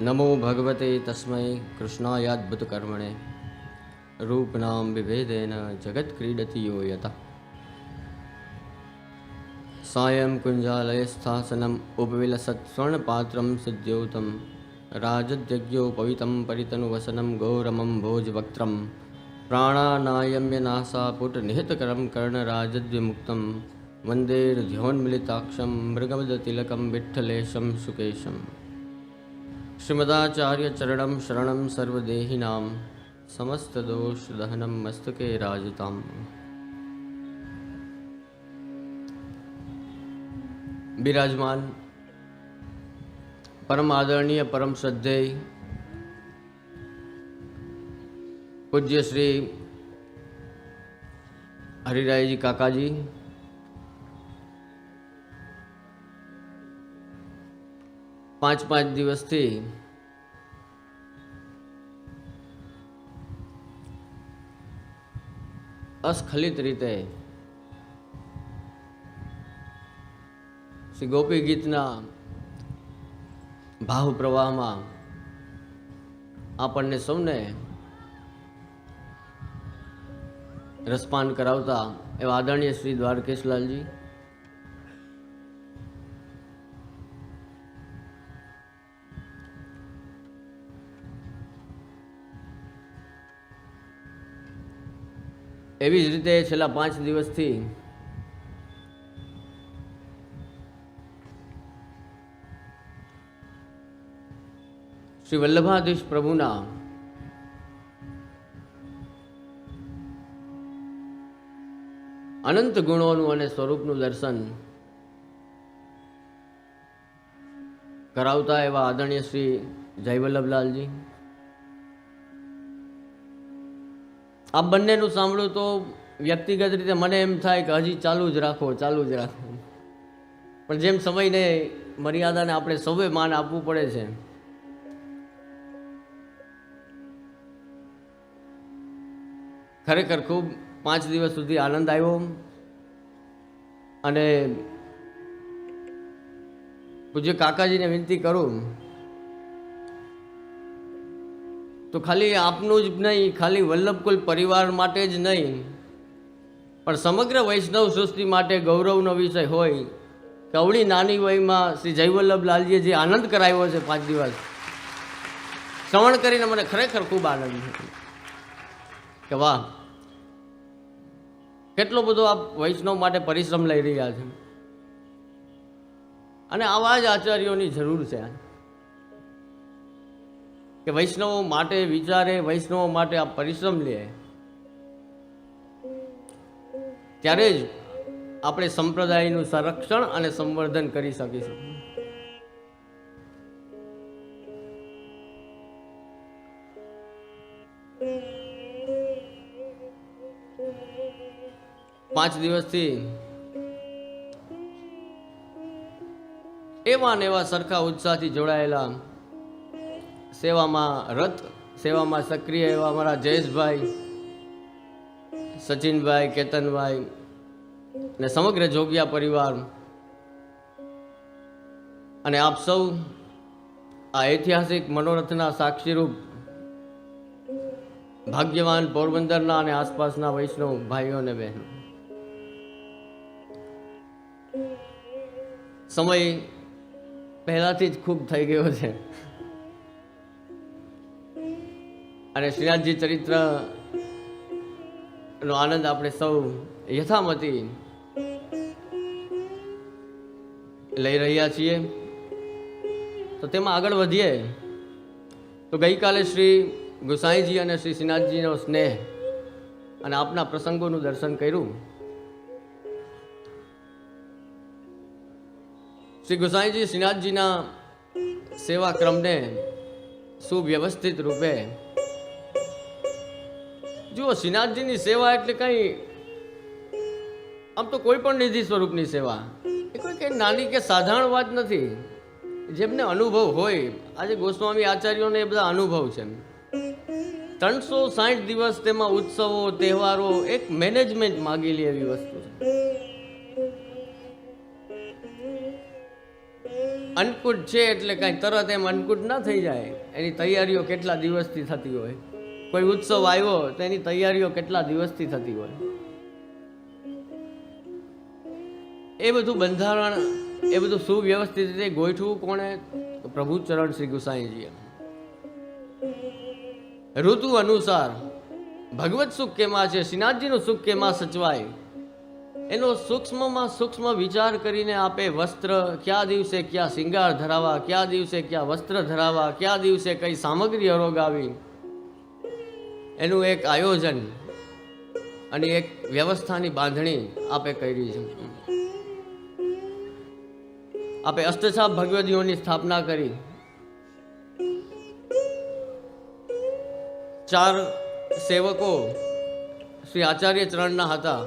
नमो भगवते तस्मै कृष्णायाद्भुतकर्मणे रूपनाम विभेदेन जगत्क्रीडति यो यतः सायं कुञ्जालयस्थासनम् उपविलसत् स्वर्णपात्रं सिद्ध्योतं राजद्यज्ञोपवितं परितनुवसनं गौरमं भोजवक्त्रं प्राणानायम्य नासापुटनिहितकरं कर्णराजद्विमुक्तं वन्देर्ध्योन्मिलिताक्षं मृगमदतिलकं विठ्ठलेशं सुकेशम् श्रीमदाचार्यचरणं शरणं सर्वदेहिनां समस्तदोषदहनं मस्तके राजताम्। विराजमान परम आदरणीय परम श्रद्धेय पूज्य श्री हरिराय जी काका जी, पांच दिवस थी अस्खलित रीते श्री गोपी गीतना भाव प्रवाह में आपने सौने रसपान करावता एवं आदरणीय श्री द्वारकेशलाल जी, एवी ज रीते छेल्ला 5 दिवस थी श्री वल्लभाधीश प्रभुना अनंत गुणों अने स्वरूपनु दर्शन करावता एवा आदरणीय श्री जयवल्लभलाल जी, आ बंनेनु सांभळ्युं तो व्यक्तिगत रीते मने एम थाय के हजी चालू ज राखो पण जेम समयने मर्यादाने आपणे सौए मान आपवुं पड़े छे। खरेखर खूब 5 दिवस सुधी आनंद आव्यो अने पूज्य काकाजीने विनती करूं तो खाली आपनु ज नहीं, खाली वल्लभकुल परिवार माटे ज नहीं पण समग्र वैष्णव सृष्टि माटे गौरवनो विषय होय के अवળી नानी वयमां श्री जयवल्लभलालजीए जे आनंद कराव्यो छे 5 दिवस श्रवण करीने मने खरेखर खूब आनंद थयो के वाह કેટલો બધો આપ વૈષ્ણવ માટે પરિશ્રમ લઈ રહ્યા છે અને આવા જ આચાર્યોની જરૂર છે કે વૈષ્ણવો માટે વિચારે, વૈષ્ણવો માટે આ પરિશ્રમ લે, ત્યારે જ આપણે સંપ્રદાયનું સંરક્ષણ અને સંવર્ધન કરી શકીશું। पांच दिवस थी एवा ने एवा सरखा उत्साह थी जोड़ायेला सेवा में रथ सेवा में सक्रिय एवा हमारा जयेश भाई, सचिन भाई, केतन भाई ने समग्र जोगिया परिवार अने आप सौ आ ऐतिहासिक मनोरथना साक्षीरूप भाग्यवान पोरबंदरना अने आसपासना वैष्णव भाईओ ने बहनों, समय पहलाथी ज खूब थई गयो छे अने श्रीनाथजी चरित्र नो आनंद आपणे सौ यथामती लई रह्या छीए। तो तेमां आगळ वधीए तो गई काले श्री गोसाईजी अने श्री श्रीनाथजी नो स्नेह अने आपना प्रसंगोनुं दर्शन कर्युं। श्री गोसाईजी श्रीनाथजी ना सेवा क्रम ने सुव्यवस्थित रूपे जो श्रीनाथजी नी सेवा एटले कई आम तो कोई पण निधि स्वरूपनी सेवा कोई कई नानी के साधारण बात नहीं, जेमने अनुभव होय। आज गोस्वामी आचार्यों ने बधा अनुभव छे। 360 दिवस तेमां उत्सवों तहेवारों एक मैनेजमेंट मांगेली एवी वस्तु छे। અન્નકૂટ છે એટલે કાંઈ તરત એમ અન્નકૂટ ના થઈ જાય. એની તૈયારીઓ કેટલા દિવસથી થતી હોય. કોઈ ઉત્સવ આવ્યો તો એની તૈયારીઓ કેટલા દિવસથી થતી હોય. એ બધું બંધારણ, એ બધું સુવ્યવસ્થિત રીતે ગોઠવું કોણે? પ્રભુ ચરણ શ્રી ગુસાઈજીએ. ઋતુ અનુસાર ભગવત સુખ કેમાં છે, શ્રીનાથજીનું સુખ કેમાં સચવાય, એનો સૂક્ષ્મમાં સૂક્ષ્મ વિચાર કરીને આપે વસ્ત્ર કયા દિવસે કયા શિંગાર ધરાવા, કયા દિવસે કયા વસ્ત્ર ધરાવા, કયા દિવસે કઈ સામગ્રી અરોગાવી, એનું એક આયોજન અને એક વ્યવસ્થાની બાંધણી આપે કરી છે. આપે અષ્ટછાપ ભગવદીઓની સ્થાપના કરી. 4 સેવકો શ્રી આચાર્ય ચરણના હતા.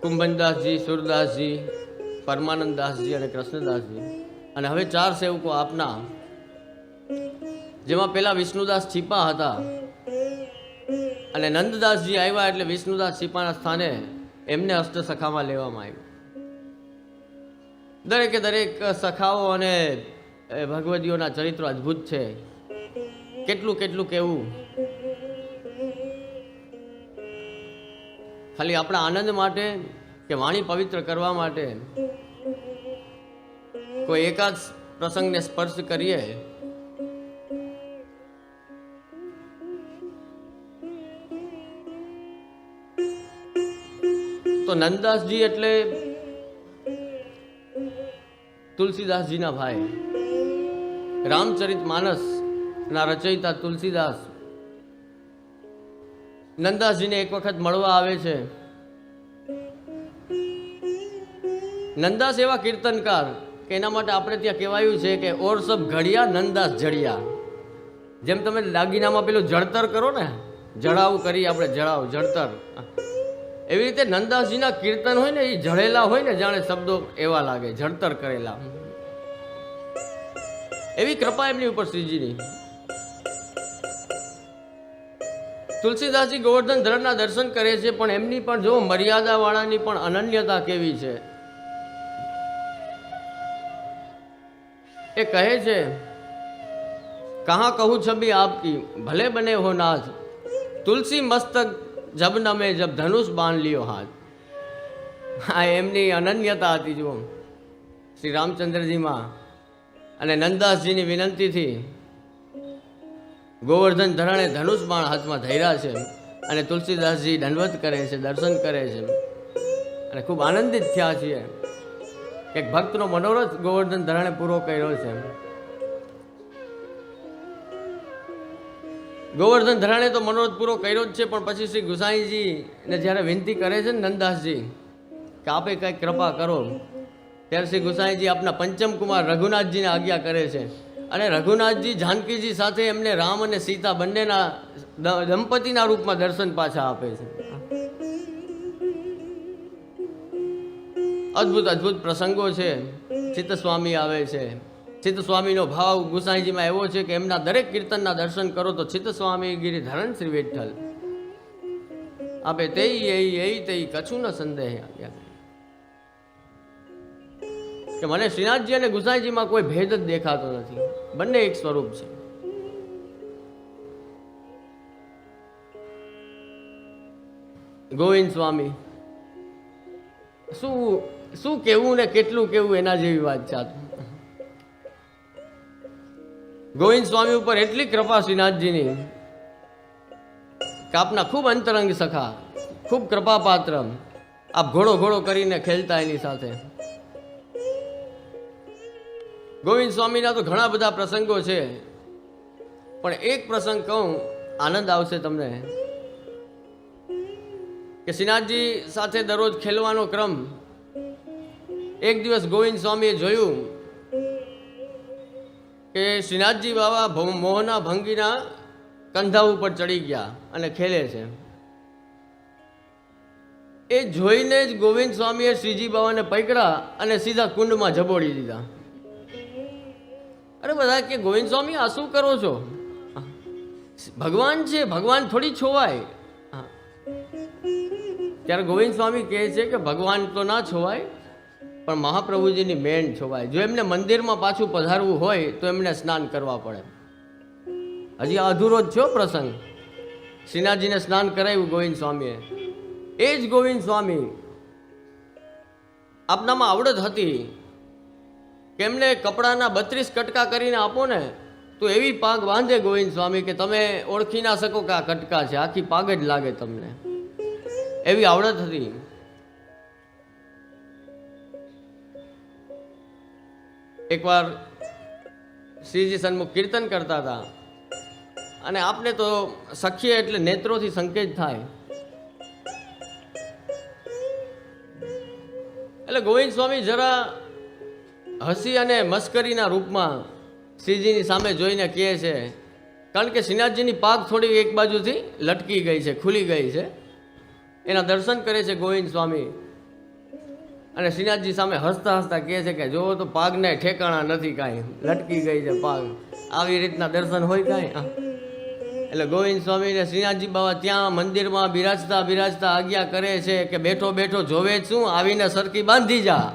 કુંભનદાસજી, સુરદાસજી, પરમાનંદદાસજી અને કૃષ્ણદાસજી. અને હવે 4 સેવકો આપના, જેમાં પેલા વિષ્ણુદાસ છીપા હતા અને નંદદાસજી આવ્યા એટલે વિષ્ણુદાસ છીપાના સ્થાને એમને અષ્ટસખામાં લેવામાં આવ્યું. દરેકે દરેક સખાઓ અને ભગવદીઓના ચરિત્રો અદ્ભુત છે. કેટલું કેટલું કેવું. ખાલી આપણા આનંદ માટે કે વાણી પવિત્ર કરવા માટે કોઈ એકાદ પ્રસંગને સ્પર્શ કરીએ તો નંદદાસજી એટલે તુલસીદાસજીના ભાઈ. રામચરિત માનસ ના રચયિતા તુલસીદાસ નંદદાસજીને એક વખત મળવા આવે છે. નંદદાસ એવા કીર્તનકાર કે એના માટે આપણે ત્યાં કહેવાયું છે કે ઓર સબ ઘડિયા નંદદાસ જડિયા. જેમ તમે દાગીનામાં પેલું જળતર કરો ને, જડાવ કરી આપણે જડાવ જળતર, એવી રીતે નંદદાસજીના કીર્તન હોય ને એ જડેલા હોય ને, જાણે શબ્દો એવા લાગે, જળતર કરેલા. એવી કૃપા એમની ઉપર શ્રીજીની. તુલસીદાસજી ગોવર્ધન ધરણના દર્શન કરે છે, પણ એમની પણ જો મર્યાદા વાળાની પણ અનન્યતા કેવી છે. એ કહે છે, કહા કહું છબી આપકી ભલે બને હો નાથ, તુલસી મસ્તક જબ નમે જબ ધનુષ બાંધ લિયો હાથ. હા, એમની અનન્યતા હતી જુઓ શ્રી રામચંદ્રજીમાં. અને નંદદાસજીની વિનંતીથી ગોવર્ધન ધરણે ધનુષ બાણ હાથમાં ધર્યા છે અને તુલસીદાસજી દંડવત કરે છે, દર્શન કરે છે અને ખૂબ આનંદિત થયા છીએ. એક ભક્તનો મનોરથ ગોવર્ધન ધરણે પૂરો કર્યો છે. ગોવર્ધન ધરણે તો મનોરથ પૂરો કર્યો જ છે, પણ પછી શ્રી ગુસાઈજીને જ્યારે વિનંતી કરે છે ને નંદદાસજી કે આપે કંઈક કૃપા કરો, ત્યારે શ્રી ગુસાઈજી આપના પંચમ કુમાર રઘુનાથજીને આજ્ઞા કરે છે. અને રઘુનાથજી જાનકીજી સાથે એમને રામ અને સીતા બંનેના દંપતીના રૂપમાં દર્શન પાછા આપે છે. અદ્ભુત અદ્ભુત પ્રસંગો છે. ચિત્તસ્વામી આવે છે. ચિત્તસ્વામીનો ભાવ ગુસાઈજીમાં એવો છે કે એમના દરેક કીર્તનના દર્શન કરો તો ચિત્તસ્વામી ગિરિધરણ શ્રી વિઠ્ઠલ આપે તે કછું ન સંદેહ. કે મને શ્રીનાથજી અને ગુસાઈજીમાં કોઈ ભેદ જ દેખાતો નથી, બંને એક સ્વરૂપ છે. ગોવિંદ સ્વામી શું કેવું ને કેટલું કેવું એના જેવી વાત છે. ગોવિંદ સ્વામી ઉપર એટલી કૃપા શ્રીનાથજીની કે આપના ખૂબ અંતરંગ સખા, ખૂબ કૃપાપાત્ર, આપ ઘોડો ઘોડો કરીને ખેલતા એની સાથે. ગોવિંદ સ્વામીના તો ઘણા બધા પ્રસંગો છે, પણ એક પ્રસંગ કહું, આનંદ આવશે તમને. કે શ્રીનાથજી સાથે દરરોજ ખેલવાનો ક્રમ. એક દિવસ ગોવિંદ સ્વામીએ જોયું કે શ્રીનાથજી બાબા મોહના ભંગીના કંધા ઉપર ચડી ગયા અને ખેલે છે. એ જોઈને જ ગોવિંદ સ્વામીએ શ્રીજી બાબાને પકડ્યા અને સીધા કુંડમાં જબોડી દીધા. અરે બધા કે ગોવિંદ સ્વામી આ શું કરો છો? ભગવાન છે, ભગવાન થોડી છોવાય. ત્યારે ગોવિંદ સ્વામી કહે છે કે ભગવાન તો ના છોવાય, પણ મહાપ્રભુજીની મેણ છોવાય. જો એમને મંદિરમાં પાછું પધારવું હોય તો એમને સ્નાન કરવા પડે. હજી અધૂરો જ છો પ્રસંગ. શ્રીનાથજીને સ્નાન કરાવ્યું ગોવિંદ સ્વામીએ. એ જ ગોવિંદ સ્વામી આપનામાં આવડત હતી કે એમને કપડાના 32 કટકા કરીને આપો ને તો એવી પાગ બાંધે ગોવિંદ સ્વામી કે તમે ઓળખી ના શકો કે આ કટકા છે, આખી પાગ જ લાગે તમને, એવી આવડત હતી. એકવાર શ્રીજી સન્મુખ કીર્તન કરતા હતા અને આપને તો સખીએ એટલે નેત્રોથી સંકેત થાય. એટલે ગોવિંદ સ્વામી જરા હસી અને મસ્કરીના રૂપમાં શ્રીજીની સામે જોઈને કહે છે, કારણ કે શ્રીનાથજીની પાગ થોડી એક બાજુથી લટકી ગઈ છે, ખુલી ગઈ છે. એના દર્શન કરે છે ગોવિંદ સ્વામી અને શ્રીનાથજી સામે હસતા હસતા કહે છે કે જો તો પાગને ઠેકાણા નથી, કાંઈ લટકી ગઈ છે પાગ. આવી રીતના દર્શન હોય કાંઈ? એટલે ગોવિંદ સ્વામી ને શ્રીનાથજી બાબા ત્યાં મંદિરમાં બિરાજતા બિરાજતા આજ્ઞા કરે છે કે બેઠો બેઠો જોવે શું, આવીને સરખી બાંધી જા.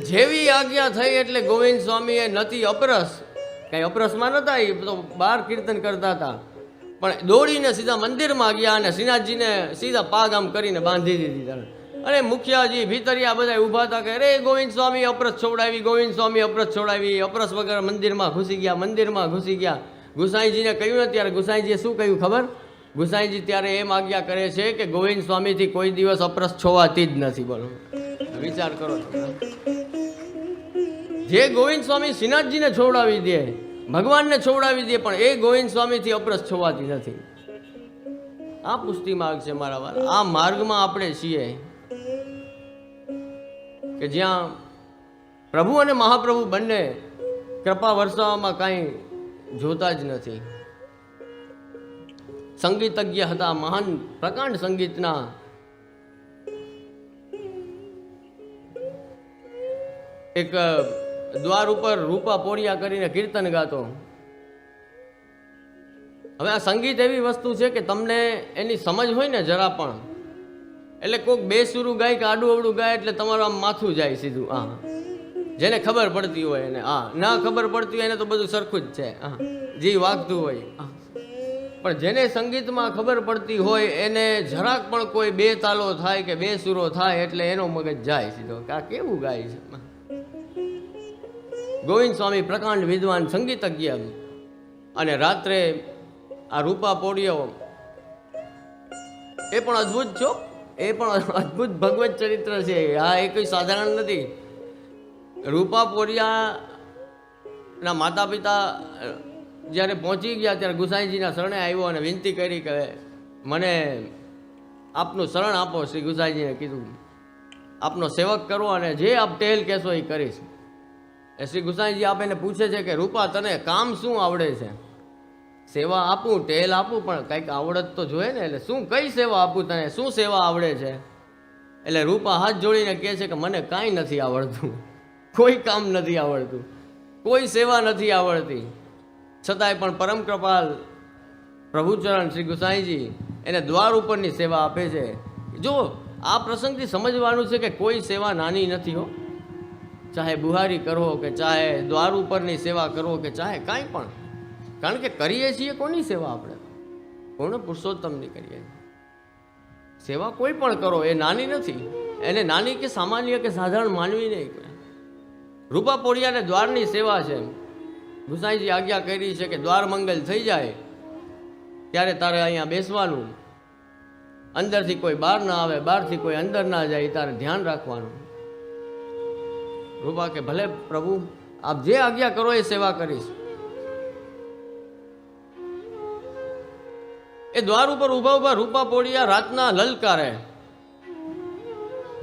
જેવી આજ્ઞા થઈ એટલે ગોવિંદ સ્વામી એ નથી અપરસ, કઈ અપરસમાં નતા, એ તો બહાર કીર્તન કરતા હતા, પણ દોડીને સીધા મંદિરમાં ગયા અને શ્રીનાથજીને સીધા પાગ આમ કરીને બાંધી દીધી. અને મુખિયાજી ભીતરિયા બધા ઊભા હતા કે અરે ગોવિંદ સ્વામી અપરસ છોડાવી, ગોવિંદ સ્વામી અપરસ છોડાવી. અપરસ વગર મંદિરમાં ઘૂસી ગયા, મંદિરમાં ઘૂસી ગયા. ગુસાઈજીને કહ્યું ને ત્યારે ગુસાઈજીએ શું કહ્યું ખબર? ગુસાઈજી ત્યારે એમ આજ્ઞા કરે છે કે ગોવિંદ સ્વામીથી કોઈ દિવસ અપરસ છોવાતી જ નથી. બોલો, વિચાર કરો. જે ગોવિંદ સ્વામી શ્રીનાથજીને છોડાવી દે, ભગવાનને છોડાવી દે, પણ એ ગોવિંદ સ્વામીથી અપરસ છોવાતી નથી. આ પુષ્ટિ માર્ગ છે મારા વાલા. આ માર્ગમાં આપણે છીએ કે જ્યાં પ્રભુ અને મહાપ્રભુ બંને કૃપા વરસાવવામાં કાંઈ જોતા જ નથી. સંગીતજ્ઞ હતા, મહાન પ્રકાંડ સંગીતના. એક દ્વાર ઉપર રૂપા પોળિયા કરીને કીર્તન ગાતો. હવે આ સંગીત એવી વસ્તુ છે કે તમને એની સમજ હોય ને જરા પણ, એટલે કોઈક બેસુરું ગાય કે આડું અવડું ગાય એટલે તમારું આમ માથું જાય સીધું. હા, જેને ખબર પડતી હોય એને. હા, ના ખબર પડતી હોય એને તો બધું સરખું જ છે. હા, જે વાગતું હોય. પણ જેને સંગીતમાં ખબર પડતી હોય એને જરાક પણ કોઈ બે તાલો થાય કે બે સુરો થાય એટલે એનો મગજ જાય સીધો કે આ કેવું ગાય છે. ગોવિંદ સ્વામી પ્રકાંડ વિદ્વાન સંગીતજ્ઞ, અને રાત્રે આ રૂપા પોળિયો એ પણ અદ્ભુત છો, એ પણ અદ્ભુત ભગવત ચરિત્ર છે. આ એ કોઈ સાધારણ નથી. રૂપા પોળિયાના માતા પિતા જ્યારે પહોંચી ગયા ત્યારે ગુસાઈજીના શરણે આવ્યો અને વિનંતી કરી કે મને આપનું શરણ આપો. શ્રી ગુસાઈજીને કીધું આપનો સેવક કરો અને જે આપ ટેલ કહેશો એ કરીશ. એ શ્રી ગુસાઈજી આપ એને પૂછે છે કે રૂપા તને કામ શું આવડે છે? સેવા આપું, ટેલ આપું, પણ કંઈક આવડત તો જોઈએ ને. એટલે શું, કઈ સેવા આપું તને, શું સેવા આવડે છે? એટલે રૂપા હાથ જોડીને કહે છે કે મને કાંઈ નથી આવડતું, કોઈ કામ નથી આવડતું, કોઈ સેવા નથી આવડતી. છતાંય પણ પરમ કૃપાલ પ્રભુચરણ શ્રી ગુસાઈજી એને દ્વાર ઉપરની સેવા આપે છે. જો આ પ્રસંગથી સમજવાનું છે કે કોઈ સેવા નાની નથી હો. ચાહે બુહારી કરો કે ચાહે દ્વાર ઉપરની સેવા કરો કે ચાહે કાંઈ પણ, કારણ કે કરીએ છીએ કોની સેવા? આપણે પૂર્ણ પુરુષોત્તમની કરીએ. સેવા કોઈ પણ કરો એ નાની નથી, એને નાની કે સામાન્ય કે સાધારણ માનવી નહીં. રૂપા પોળિયાને દ્વારની સેવા છે. ગુસાઈજી આજ્ઞા કરી છે કે દ્વાર મંગલ થઈ જાય ત્યારે તારે અહીંયા બેસવાનું, અંદરથી કોઈ બહાર ના આવે, બહારથી કોઈ અંદર ના જાય, તારે ધ્યાન રાખવાનું. રૂપા કે ભલે પ્રભુ, આપ જે આજ્ઞા કરો એ સેવા કરીશ. એ દ્વાર ઉપર ઊભા ઊભા રૂપા પોળિયા રાતના લલકારે,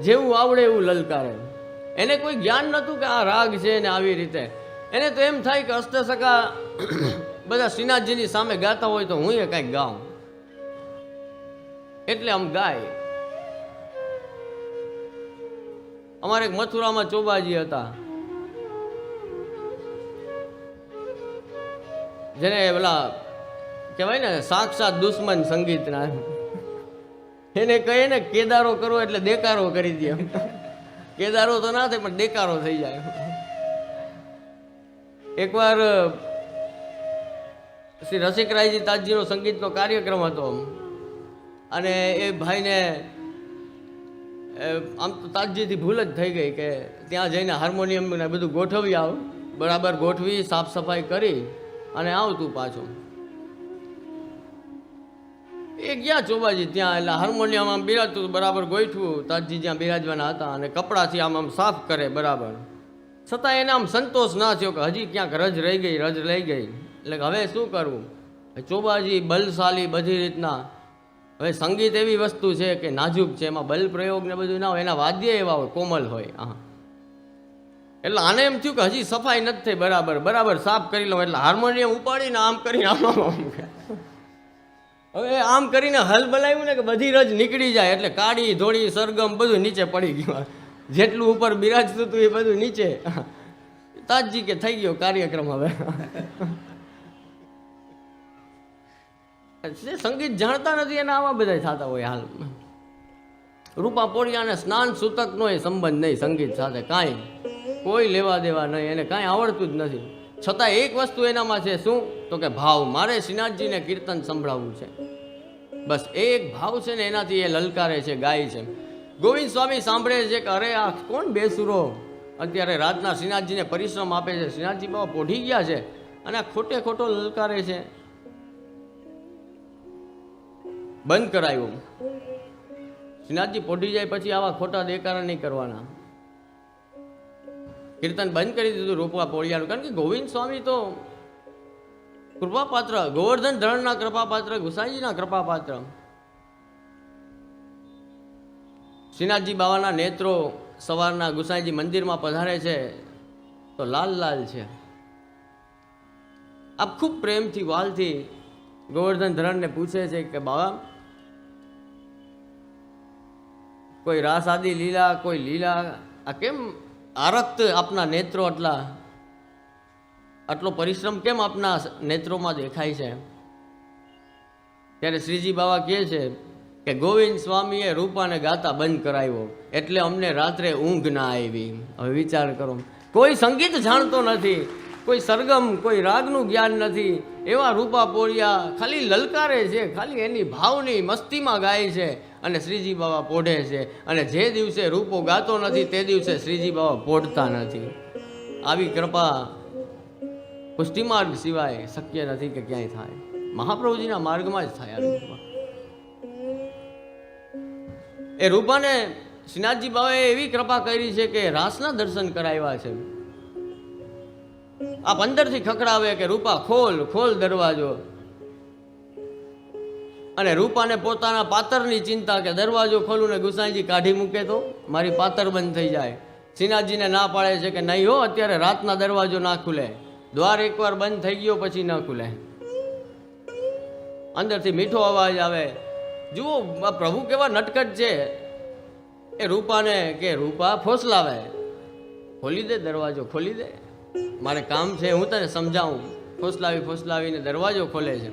જેવું આવડે એવું લલકારે. એને કોઈ જ્ઞાન નહોતું કે આ રાગ છે ને આવી રીતે. એને તો એમ થાય કે અષ્ટસખા બધા શ્રીનાથજીની સામે ગાતા હોય તો હું એ કંઈક ગાઉં, એટલે આમ ગાય. અમારે એક મથુરામાં ચોબાજી હતા, જેને પેલા કહેવાય ને સાક્ષાત દુશ્મન સંગીતના. એને કહીએ ને કેદારો કરવો એટલે દેકારો કરી દે. કેદારો તો ના થાય પણ દેકારો થઈ જાય. એકવાર શ્રી રસિકરાયજી તાજજીનો સંગીતનો કાર્યક્રમ હતો અને એ ભાઈને આમ તો તાજજીથી ભૂલ જ થઈ ગઈ કે ત્યાં જઈને હાર્મોનિયમ ને બધું ગોઠવી આવ, બરાબર ગોઠવી સાફ સફાઈ કરી અને આવતું પાછું. એ ગયા ચોબાજી ત્યાં, એટલે હાર્મોનિયમ આમ બિરાજતું બરાબર ગોઠવું, તાજજી જ્યાં બિરાજવાના હતા અને કપડાથી આમ સાફ કરે બરાબર, છતાં એને આમ સંતોષ ના થયો કે હજી ક્યાંક રજ રહી ગઈ, રજ રહી ગઈ. એટલે હવે શું કરવું? ચોબાજી બલશાલી બધી રીતના. હવે સંગીત એવી વસ્તુ છે કે નાજુક છે, એમાં બલ પ્રયોગ ને બધું ના હોય, એના વાદ્ય એવા હોય, કોમલ હોય. હા, એટલે આને એમ થયું કે હજી સફાઈ નથી થઈ બરાબર, બરાબર સાફ કરી લઉં. એટલે હાર્મોનિયમ ઉપાડીને આમ કરીને આમ હવે આમ કરીને હલ બલાવ્યું ને કે બધી રજ નીકળી જાય. એટલે કાળી ધોળી સરગમ બધું નીચે પડી ગયું, જેટલું ઉપર બિરાજતું હતું એ બધું નીચે. તાજજી કે થઈ ગયો કાર્યક્રમ. હવે સંગીત જાણતા નથી અને આવા બધા થતા હોય. હાલ રૂપા પોળિયાને સ્નાન સૂતકનો એ સંબંધ નહીં સંગીત સાથે, કાંઈ કોઈ લેવા દેવા નહીં, એને કાંઈ આવડતું જ નથી. છતાં એક વસ્તુ એનામાં છે, શું? તો કે ભાવ. મારે શ્રીનાથજીને કીર્તન સંભળાવવું છે, બસ એક ભાવ છે ને એનાથી એ લલકારે છે, ગાય છે. ગોવિંદ સ્વામી સાંભળે છે કે અરે આ કોણ બેસુરો અત્યારે રાતના શ્રીનાથજીને પરિશ્રમ આપે છે, શ્રીનાથજી બાબા પોઢી ગયા છે અને આ ખોટે ખોટો લલકારે છે. બંધ કરાયું. શ્રીનાથજી પોઢી જાય પછી આવા ખોટા દેકારા નહીં કરવાના. કીર્તન બંધ કરી દીધું રૂપા પોળિયાનું, કારણ કે ગોવિંદ સ્વામી તો કૃપાપાત્ર, ગોવર્ધન ધરણના કૃપાપાત્ર, ગુસાઈજીના કૃપાપાત્ર. શ્રીનાથજી બાવાના નેત્રો સવારના ગુસાઈજી મંદિરમાં પધારે છે તો લાલ લાલ છે. આપ ખૂબ પ્રેમથી વાલથી ગોવર્ધન ધરણને પૂછે છે કે બાવા કોઈ રાસ આદિ લીલા, કોઈ લીલા, આ કેમ આરક્ત આપના નેત્રો, આટલો પરિશ્રમ કેમ આપના નેત્રોમાં દેખાય છે? ત્યારે શ્રીજી બાવા કહે છે કે ગોવિંદ સ્વામીએ રૂપાને ગાતા બંધ કરાવ્યો એટલે અમને રાત્રે ઊંઘ ના આવી. હવે વિચાર કરો, કોઈ સંગીત જાણતો નથી, કોઈ સરગમ, કોઈ રાગનું જ્ઞાન નથી, એવા રૂપા પોળિયા ખાલી લલકારે છે, ખાલી એની ભાવની મસ્તીમાં ગાય છે અને શ્રીજી બાવા પોઢે છે. અને જે દિવસે રૂપો ગાતો નથી તે દિવસે શ્રીજી બાવા પોઢતા નથી. આવી કૃપા પુષ્ટિમાર્ગ સિવાય શક્ય નથી કે ક્યાંય થાય. મહાપ્રભુજીના માર્ગમાં જ થાય આવી કૃપા. એ રૂપાને શ્રીનાથજી બાવાએ એવી કૃપા કરી છે કે રાસના દર્શન કરાવ્યા છે. આપ અંદરથી ખખડાવે કે રૂપા ખોલ, ખોલ દરવાજો. અને રૂપાને પોતાના પાતરની ચિંતા કે દરવાજો ખોલું ને ગુસાઈજી કાઢી મૂકે તો મારી પાતર બંધ થઈ જાય. શ્રીનાથજીને ના પાડે છે કે નહીં હો, અત્યારે રાતના દરવાજો ના ખુલે, દ્વાર એકવાર બંધ થઈ ગયો પછી ન ખુલે. અંદરથી મીઠો અવાજ આવે. જુઓ આ પ્રભુ કેવા નટખટ છે. એ રૂપાને કે રૂપા ફોસલાવે, ખોલી દે દરવાજો, ખોલી દે, મારે કામ છે, હું તને સમજાવું. ફોસલાવીને દરવાજો ખોલે છે.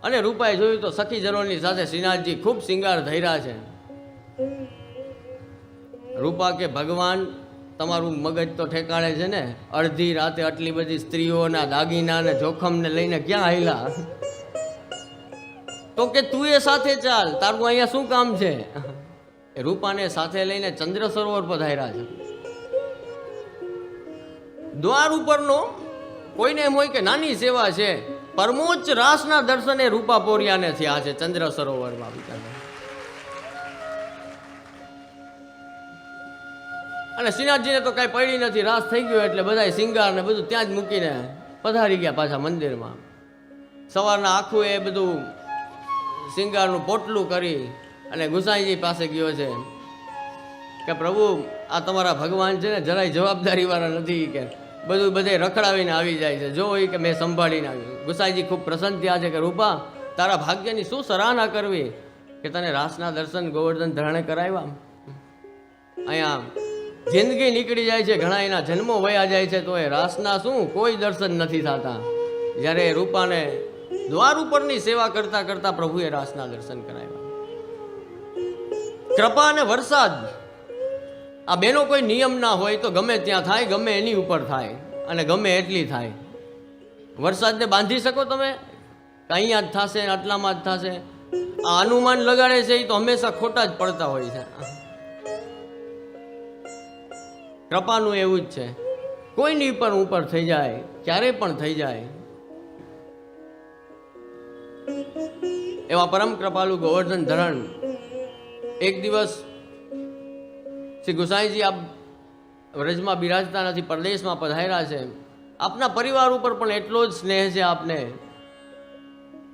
અને રૂપાએ જોયું તો સખીજનોની સાથે શ્રીનાથજી ખૂબ શિંગાર ધર્યા છે. રૂપા કે ભગવાન તમારું મગજ તો ઠેકાણે છે ને, અડધી રાતે આટલી બધી સ્ત્રીઓના દાગીના ને જોખમને લઈને ક્યાં આયલા? તો કે તું એ સાથે ચાલ, તારું અહીંયા શું કામ છે? એ રૂપાને સાથે લઈને ચંદ્ર સરોવર પધાર્યા છે. દ્વાર ઉપરનો કોઈને એમ હોય કે નાની સેવા છે, પરમોચ્ચ રાસના દર્શને રૂપા પોળિયાને થયા છે ચંદ્ર સરોવરમાં. અને શ્રીનાથજીને તો કાંઈ પડી નથી, રાસ થઈ ગયો એટલે બધા શિંગાર ને બધું ત્યાં જ મૂકીને પધારી ગયા પાછા મંદિરમાં. સવારના આખું એ બધું શિંગારનું પોટલું કરી અને ગુસાઈજી પાસે ગયો છે કે પ્રભુ આ તમારા ભગવાન છે ને જરાય જવાબદારીવાળા નથી, કે બધું બધે રખડાવીને આવી જાય છે, જો એ કે મેં સંભાળીને આવ્યું. ગુસાઈજી ખૂબ પ્રસન્ન થયા છે કે રૂપા તારા ભાગ્યની શું સરાહના કરવી કે તને રાસના દર્શન ગોવર્ધન ધરણે કરાવ્યા. અહીંયા જિંદગી નીકળી જાય છે, ઘણા એના જન્મો વયા જાય છે, તો એ રાસના શું કોઈ દર્શન નથી થતા. જ્યારે રૂપાને દ્વાર ઉપરની સેવા કરતા કરતા પ્રભુએ રાસના દર્શન કરાવ્યા. કૃપા અને વરસાદ આ બેનો કોઈ નિયમ ના હોય તો ગમે ત્યાં થાય, ગમે એની ઉપર થાય અને ગમે એટલી થાય. વરસાદને બાંધી શકો તમે? અહીંયા જ થશે, આટલામાં જ થશે? આ અનુમાન લગાડે છે એ તો હંમેશા ખોટા જ પડતા હોય છે. કૃપાનું એવું જ છે, કોઈની પણ ઉપર થઈ જાય, ક્યારે પણ થઈ જાય. એવા પરમ કૃપાલુ ગોવર્ધન ધરણ એક દિવસ શ્રી ગુસાઈજી આપ વ્રજમાં બિરાજતા નથી, પરદેશમાં પધાર્યા છે. આપના પરિવાર ઉપર પણ એટલો જ સ્નેહ છે આપને.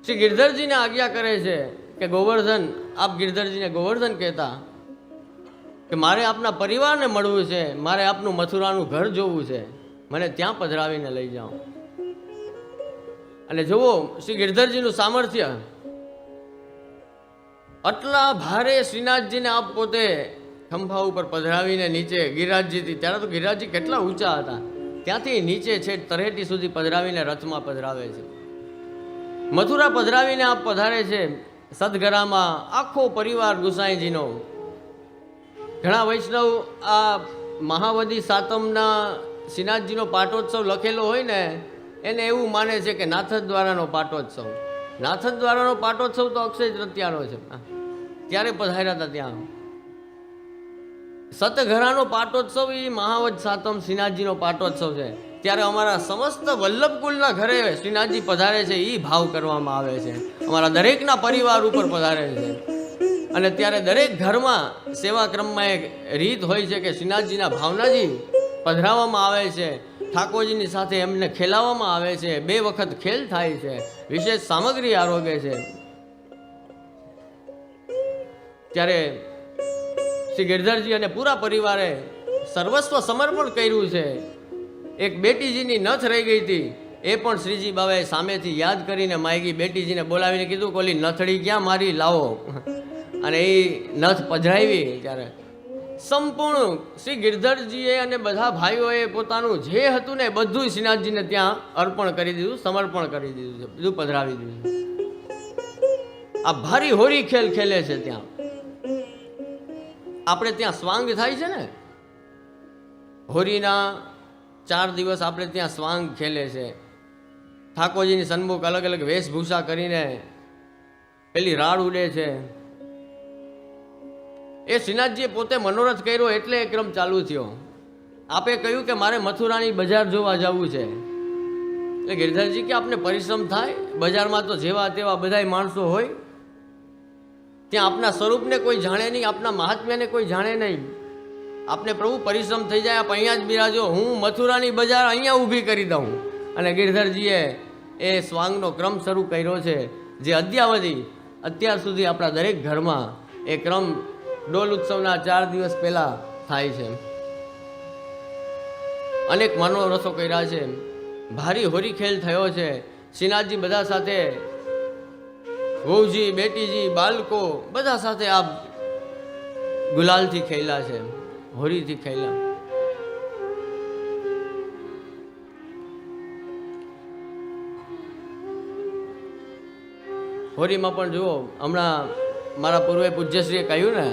શ્રી ગિરધરજીને આજ્ઞા કરે છે કે ગોવર્ધન, આપ ગિરધરજીને ગોવર્ધન કહેતા કે મારે આપના પરિવારને મળવું છે, મારે આપનું મથુરાનું ઘર જોવું છે, મને ત્યાં પધરાવીને લઈ જાઓ. અને જુઓ શ્રી ગિરધરજીનું સામર્થ્ય, આટલા ભારે શ્રીનાથજીને આપ પોતે ખંભા ઉપર પધરાવીને નીચે ગિરિરાજજીથી, ત્યારે તો ગિરિરાજજી કેટલા ઊંચા હતા, ત્યાંથી નીચે છેક તળેટી સુધી પધરાવીને રથમાં પધરાવે છે. મથુરા પધરાવીને આપ પધારે છે સદગરામાં આખો પરિવાર ગુસાઈજીનો. ઘણા વૈષ્ણવ આ મહાવદી સાતમના શ્રીનાથજીનો પાટોત્સવ લખેલો હોય ને એને એવું માને છે કે નાથદ દ્વારાનો પાટોત્સવ. નાથદ દ્વારાનો પાટોત્સવ તો અક્ષય તૃતીયાનો છે, ત્યારે પધાર્યા હતા ત્યાં. સતઘરાનો પાટોત્સવ એ મહાવદ સાતમ શ્રીનાથજીનો પાટોત્સવ છે. ત્યારે અમારા સમસ્ત વલ્લભકુલના ઘરે શ્રીનાથજી પધારે છે, એ ભાવ કરવામાં આવે છે. અમારા દરેકના પરિવાર ઉપર પધારે છે. અને ત્યારે દરેક ઘરમાં સેવા ક્રમમાં એક રીત હોય છે કે શ્રીનાથજીના ભાવનાજી પધરાવવામાં આવે છે. ઠાકોરજીની સાથે એમને ખેલાવવામાં આવે છે. 2 વખત ખેલ થાય છે, વિશેષ સામગ્રી આરોગે છે. ત્યારે શ્રી ગિરધરજી અને પૂરા પરિવારે સર્વસ્વ સમર્પણ કર્યું છે. એક બેટીજીની નથ રહી ગઈ હતી, એ પણ શ્રીજી બાબાએ સામેથી યાદ કરીને માગી. બેટીજીને બોલાવીને કીધું કે ઓલી નથડી ક્યાં મારી, લાવો. અને એ નથ પધરાવી. ત્યારે સંપૂર્ણ શ્રી ગિરધરજીએ અને બધા ભાઈઓએ પોતાનું જે હતું ને બધું શ્રીનાથજીને ત્યાં અર્પણ કરી દીધું, સમર્પણ કરી દીધું છે, બધું પધરાવી દીધું. આ ભારી હોરી ખેલ ખેલે છે ત્યાં. આપણે ત્યાં સ્વાંગ થાય છે ને, હોરીના 4 દિવસ આપણે ત્યાં સ્વાંગ ખેલે છે. ઠાકોરજીની સન્મુખ અલગ અલગ વેશભૂષા કરીને પેલી રાડ ઉડે છે. એ શ્રીનાથજીએ પોતે મનોરથ કર્યો એટલે એ ક્રમ ચાલુ થયો. આપે કહ્યું કે મારે મથુરાની બજાર જોવા જવું છે. એટલે ગિરધરજી કે આપને પરિશ્રમ થાય, બજારમાં તો જેવા તેવા બધાય માણસો હોય, ત્યાં આપના સ્વરૂપને કોઈ જાણે નહીં, આપના મહાત્મ્યને કોઈ જાણે નહીં. આપને પ્રભુ પરિશ્રમ થઈ જાય, આપ અહીંયા જ બિરાજો, હું મથુરાની બજાર અહીંયા ઊભી કરી દઉં. અને ગિરધરજીએ એ સ્વાંગનો ક્રમ શરૂ કર્યો છે, જે અદ્યાવધિ અત્યાર સુધી આપણા દરેક ઘરમાં એ ક્રમ ડોલ ઉત્સવના 4 દિવસ પહેલાં થાય છે. અનેક મનોરથો કર્યા છે, ભારી હોરી ખેલ થયો છે. શ્રીનાથજી બધા સાથે, વહુજી, બેટીજી, બાળકો બધા સાથે આ ગુલાલથી ખેલા છે, હોરીથી ખેલા. હોરીમાં પણ જુઓ, હમણાં મારા પૂર્વે પૂજ્યશ્રીએ કહ્યું ને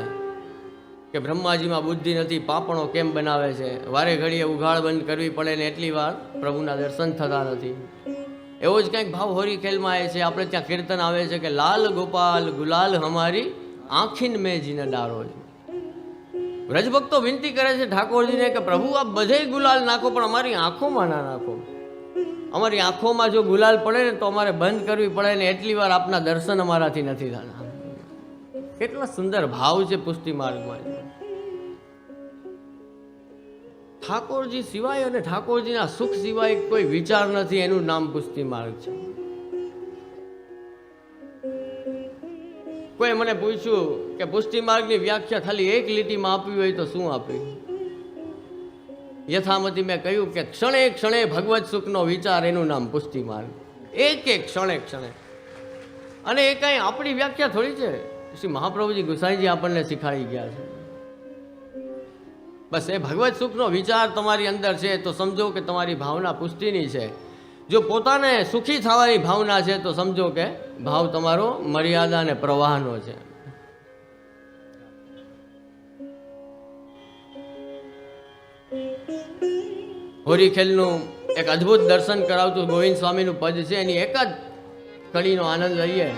કે બ્રહ્માજીમાં બુદ્ધિ નથી, પાપણો કેમ બનાવે છે, વારે ઘડીએ ઉઘાડ બંધ કરવી પડે ને એટલી વાર પ્રભુના દર્શન થતા નથી. એવો જ કંઈક ભાવ હોરી ખેલમાં આવે છે. આપણે ત્યાં કીર્તન આવે છે કે લાલ ગોપાલ ગુલાલ હમારી આંખીન મેં જીને ડારો છે. વ્રજભક્તો વિનંતી કરે છે ઠાકોરજીને કે પ્રભુ આપ બધે ગુલાલ નાખો, પણ અમારી આંખોમાં ના નાખો. અમારી આંખોમાં જો ગુલાલ પડે ને તો અમારે બંધ કરવી પડે ને એટલી વાર આપના દર્શન અમારાથી નથી થતા. કેટલા સુંદર ભાવ છે પુષ્ટિ માર્ગમાં. ઠાકોરજી સિવાય અને ઠાકોરજીના સુખ સિવાય કોઈ વિચાર નથી, એનું નામ પુષ્ટિ માર્ગ છે. કોઈ મને પૂછ્યું કે પુષ્ટિ માર્ગની વ્યાખ્યા ખાલી એક લીટીમાં આપવી હોય તો શું આપવી? યથામતી મેં કહ્યું કે ક્ષણે ક્ષણે ભગવત સુખનો વિચાર, એનું નામ પુષ્ટિ માર્ગ. એક એક ક્ષણે ક્ષણે. અને એ કાંઈ આપણી વ્યાખ્યા થોડી છે, શ્રી મહાપ્રભુજી ગુસાઈજી આપણને શીખાડી ગયા છે. બસ એ ભગવત સુખનો વિચાર તમારી અંદર છે તો સમજો કે તમારી ભાવના પુષ્ટિની છે. જો પોતાને સુખી થવાની ભાવના છે તો સમજો કે ભાવ તમારો મર્યાદા અને પ્રવાહનો છે. હોરીખેલનું એક અદ્ભુત દર્શન કરાવતું ગોવિંદ સ્વામીનું પદ છે, એની એક જ કડીનો આનંદ લઈએ.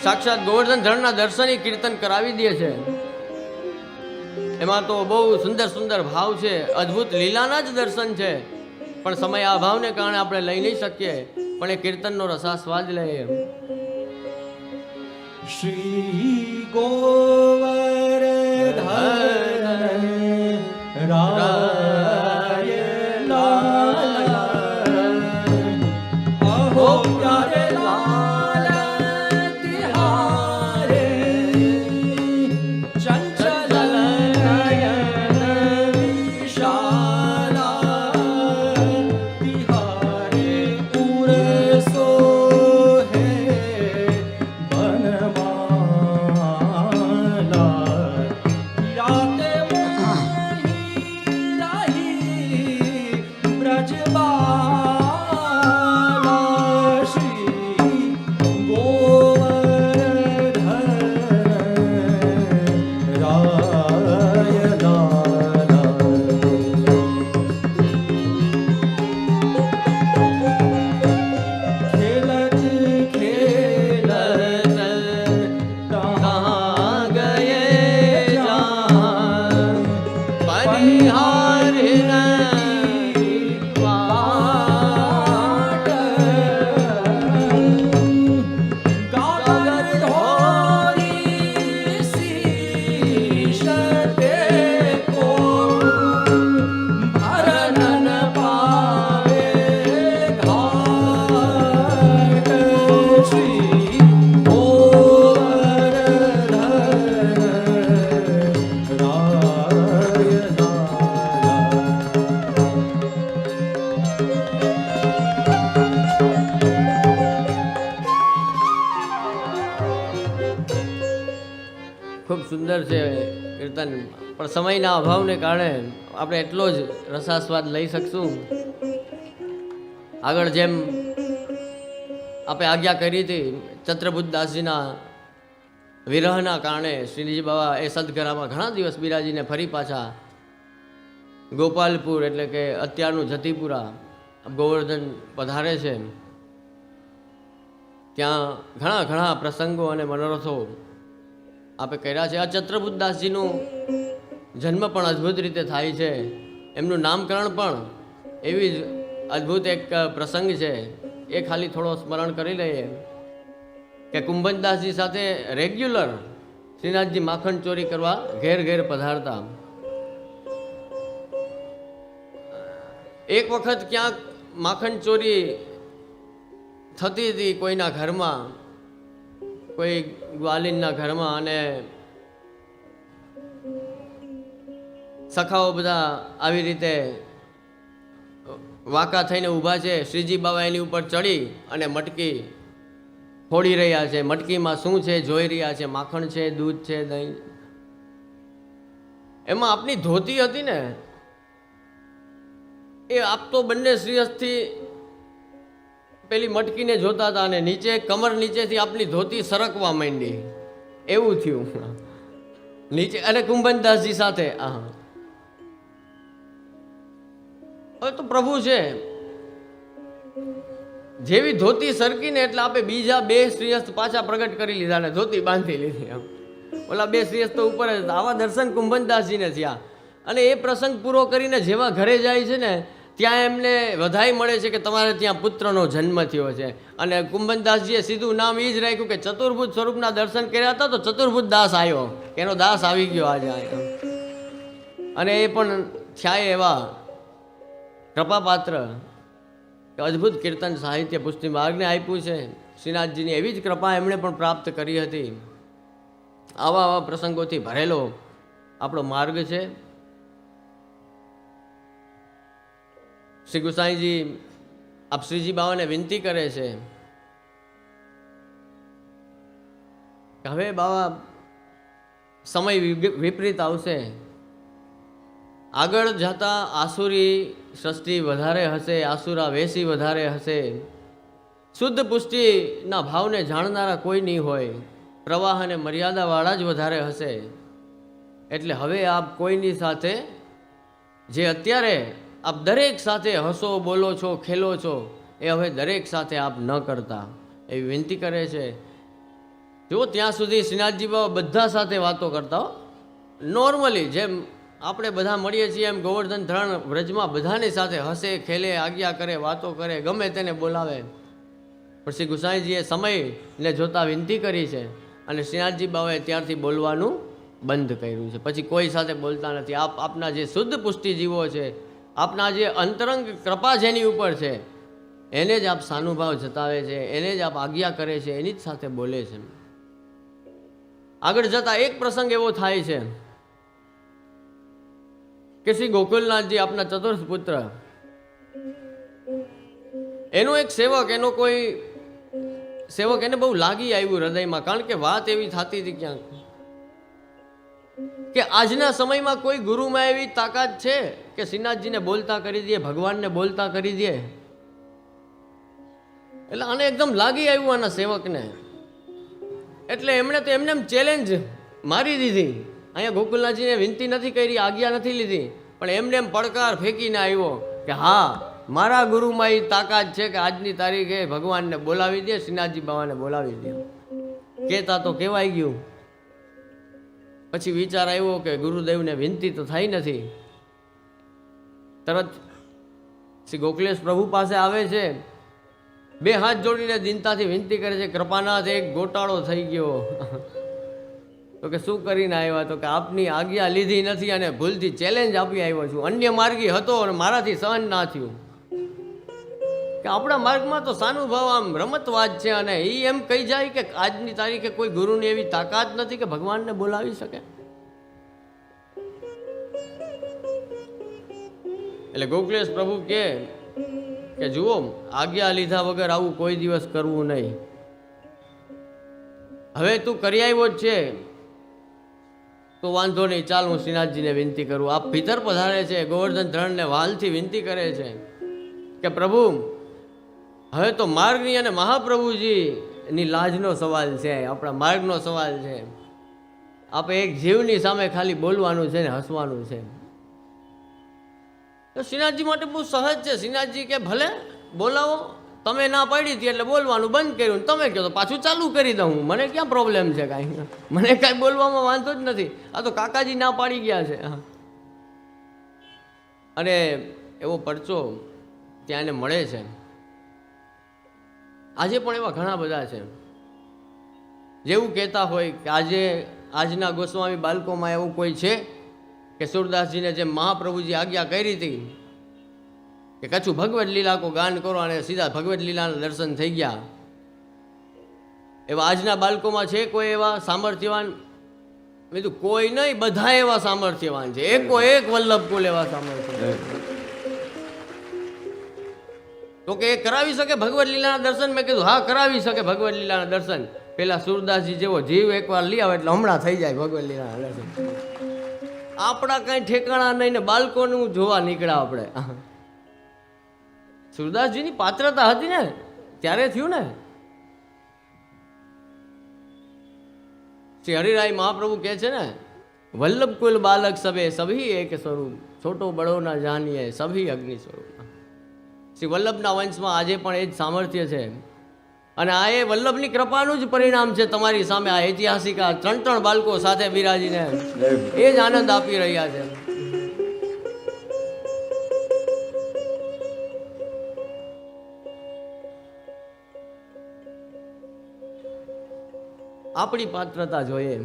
સાક્ષાત ગોવર્ધન ધરણના દર્શની કીર્તન કરાવી દે છે. એમાં તો બહુ સુંદર સુંદર ભાવ છે, અદ્ભુત લીલાના જ દર્શન છે, પણ સમય અભાવને કારણે આપણે લઈ નહીં શકીએ, પણ એ કીર્તનનો રસાસ્વાદ લઈએ. શ્રી ગોવર્ધન રાય લાલ અહો પ્યારે લાલ તિહારે ચંચલ નયન વિશાલા તિહારે ઉરે સોહે ખૂબ સુંદર છે કીર્તન, પણ સમયના અભાવને કારણે આપણે એટલો જ રસાસ્વાદ લઈ શકશું. આગળ જેમ આપણે આજ્ઞા કરી હતી, ચત્રબુદ્ધદાસજીના વિરહના કારણે શ્રીજી બાબા એ સદઘરામાં ઘણા દિવસ બિરાજીને ફરી પાછા ગોપાલપુર એટલે કે અત્યારનું જતીપુરા ગોવર્ધન પધારે છે. ત્યાં ઘણા ઘણા પ્રસંગો અને મનોરથો આપણે કર્યા છે. આ ચત્રબુદ્ધદાસજીનું જન્મ પણ અદ્ભુત રીતે થાય છે, એમનું નામકરણ પણ એવી જ અદ્ભુત એક પ્રસંગ છે. એ ખાલી થોડો સ્મરણ કરી લઈએ કે કુંભજદાસજી સાથે રેગ્યુલર શ્રીનાથજી માખણ ચોરી કરવા ઘેર ઘેર પધારતા. એક વખત ક્યાંક માખણ ચોરી થતી હતી કોઈના ઘરમાં, કોઈ ગ્વાલિનના ઘરમાં, અને સખાઓ બધા આવી રીતે વાંકા થઈને ઊભા છે. શ્રીજી બાબા એની ઉપર ચડી અને મટકી ફોડી રહ્યા છે. મટકીમાં શું છે જોઈ રહ્યા છે, માખણ છે, દૂધ છે, દહીં. એમાં આપની ધોતી હતી ને, એ આપ તો બંને શ્રીહસ્તથી પેલી મટકીને જોતા હતા, અને નીચે કમર નીચેથી આપની ધોતી સરકવા માંડી, એવું થયું નીચે. અને કુંભજદાસજી સાથે હવે તો પ્રભુ છે, જેવી ધોતી સરકીને એટલે આપણે બીજા બે શ્રીહસ્ત પાછા પ્રગટ કરી લીધા ને ધોતી બાંધી લીધી. ઓલા બે શ્રીહસ્ત ઉપર જ. આવા દર્શન કુંભજદાસજીને થયા. અને એ પ્રસંગ પૂરો કરીને જેવા ઘરે જાય છે ને, ત્યાં એમને વધાઈ મળે છે કે તમારે ત્યાં પુત્રનો જન્મ થયો છે. અને કુંભજદાસજીએ સીધું નામ એ જ રાખ્યું કે ચતુર્ભુજ સ્વરૂપના દર્શન કર્યા હતા તો ચતુર્ભુજ દાસ આવ્યો, એનો દાસ આવી ગયો આજે. અને એ પણ થયા એવા કૃપાપાત્ર કે અદ્ભુત કીર્તન સાહિત્ય પુષ્ટિ માર્ગને આપ્યું છે. શ્રીનાથજીની એવી જ કૃપા એમણે પણ પ્રાપ્ત કરી હતી. આવા આવા પ્રસંગોથી ભરેલો આપણો માર્ગ છે. શ્રી ગુસાઈજી આપ શ્રીજી બાવાને વિનંતી કરે છે કે હવે બાવા સમય વિપરીત આવશે, આગળ જતા આસુરી સૃષ્ટિ વધારે હશે, આસુરા વેશી વધારે હશે, શુદ્ધ પુષ્ટિના ભાવને જાણનારા કોઈ નહીં હોય, પ્રવાહ અને મર્યાદાવાળા જ વધારે હશે. એટલે હવે આપ કોઈની સાથે જે અત્યારે આપ દરેક સાથે હસો બોલો છો, ખેલો છો, એ હવે દરેક સાથે આપ ન કરતા એવી વિનંતી કરે છે. જો ત્યાં સુધી શ્રીનાથજી બાબા બધા સાથે વાતો કરતા હો, નોર્મલી જેમ આપણે બધા મળીએ છીએ એમ ગોવર્ધન ધરણ વ્રજમાં બધાની સાથે હસે ખેલે, આજ્ઞા કરે, વાતો કરે, ગમે તેને બોલાવે. પણ શ્રી ગુસાઈજીએ સમયને જોતા વિનંતી કરી છે અને શ્રીનાથજી બાબાએ ત્યારથી બોલવાનું બંધ કર્યું છે. પછી કોઈ સાથે બોલતા નથી. આપના જે શુદ્ધ પુષ્ટિ જીવો છે, આપના જે અંતરંગ કૃપા જેની ઉપર છે, એને જ આપ સાનુભાવ જતાવે છે, એને જ આપ આજ્ઞા કરે છે, એની જ સાથે બોલે છે. આગળ જતા એક પ્રસંગ એવો થાય છે કે શ્રી ગોકુલનાથજી આપના ચતુર્થ પુત્ર, એનો એક સેવક, એનો કોઈ સેવક એને બહુ લાગી આવ્યું હૃદયમાં. કારણ કે વાત એવી થતી હતી ક્યાંક કે આજના સમયમાં કોઈ ગુરુમાં એવી તાકાત છે કે શ્રીનાથજીને બોલતા કરી દે, ભગવાનને બોલતા કરી દે. એટલે આને એકદમ લાગી આવ્યું આના સેવકને. એટલે એમણે તો એમને ચેલેન્જ મારી દીધી. અહીંયા ગોકુલનાથજીને વિનંતી નથી કરી, આજ્ઞા નથી લીધી, પણ એમને એમ પડકાર ફેંકીને આવ્યો કે હા, મારા ગુરુમાં એ તાકાત છે કે આજની તારીખે ભગવાનને બોલાવી દે, શ્રીનાથજી બાબાને બોલાવી દે. કહેતા તો કહેવાય ગયું. પછી વિચાર આવ્યો કે ગુરુદેવને વિનંતી તો થઈ નથી. તરત શ્રી ગોકુલેશ પ્રભુ પાસે આવે છે, બે હાથ જોડીને દિનતાથી વિનંતી કરે છે, કૃપાનાથ એક ગોટાળો થઈ ગયો. તો કે શું કરીને આવ્યા? તો કે આપની આજ્ઞા લીધી નથી અને ભૂલથી ચેલેન્જ આપી આવ્યો છું. અન્ય માર્ગી હતો અને મારાથી સહન ના થયું. કે આપણા માર્ગમાં તો સાનુભાવ આમ રમતવાદ છે અને એ એમ કહી જાય કે આજની તારીખે કોઈ ગુરુની એવી તાકાત નથી કે ભગવાનને બોલાવી શકે. એટલે ગોકુલેશ પ્રભુ કે જુઓ, આજ્ઞા લીધા વગર આવું કોઈ દિવસ કરવું નહીં. હવે તું કરી આવ્યો જ છે તો વાંધો નહીં, ચાલ હું શ્રીનાથજીને વિનંતી કરું. આપ ભીતર પધારે છે, ગોવર્ધન ધરણને વાલથી વિનંતી કરે છે કે પ્રભુ, હવે તો માર્ગની અને મહાપ્રભુજીની લાજનો સવાલ છે, આપણા માર્ગનો સવાલ છે. આપણે એક જીવની સામે ખાલી બોલવાનું છે ને હસવાનું છે. તો શ્રીનાથજી માટે બહુ સહજ છે. શ્રીનાથજી કે ભલે બોલાવો, તમે ના પાડી હતી એટલે બોલવાનું બંધ કર્યું, તમે કહો તો પાછું ચાલુ કરી દઉં, મને ક્યાં પ્રોબ્લેમ છે? કાંઈ મને કાંઈ બોલવામાં વાંધો જ નથી. આ તો કાકાજી ના પાડી ગયા છે. અને એવો પરચો ત્યાં એને મળે છે. આજે પણ એવા ઘણા બધા છે જેવું કહેતા હોય કે આજના ગોસ્વામી બાળકોમાં એવું કોઈ છે કે સુરદાસજીને જેમ મહાપ્રભુજી આજ્ઞા કરી હતી કે કચ્છું ભગવદ લીલા કો ગાન કરો અને સીધા ભગવદ લીલાના દર્શન થઈ ગયા, એવા આજના બાળકોમાં છે કોઈ એવા સામર્થ્યવાન? મેં કીધું કોઈ નહીં, બધા એવા સામર્થ્યવાન છે. એકો એક વલ્લભ કુલ એવા સામર્થ્ય. તો કે એ કરાવી શકે ભગવદ લીલાના દર્શન? મેં કીધું હા, કરાવી શકે ભગવદ લીલાના દર્શન. પેલા સુરદાસજી જેવો જીવ એકવાર લઈ આવે એટલે હમણાં થઈ જાય ભગવદ લીલાના દર્શન. આપણા કઈ ઠેકાણા નહીં ને બાળકોનું જોવા નીકળ્યા આપણે. સુરદાસજીની પાત્રતા હતી ને ત્યારે થયું ને. શ્રી હરિરાય મહાપ્રભુ કહે છે ને, વલ્લભ કુલ બાલક સભે સભી એક સ્વરૂપ, છોટો બડો ના જાનીએ સભી અગ્નિ સ્વરૂપ. શ્રી વલ્લભના વંશમાં આજે પણ એ જ સામર્થ્ય છે. અને આ એ વલ્લભની કૃપાનું જ પરિણામ છે. તમારી સામે આ ઐતિહાસિક આ 3 બાળકો સાથે બિરાજીને એ જ આનંદ આપી રહ્યા છે. આપણી પાત્રતા જોઈએ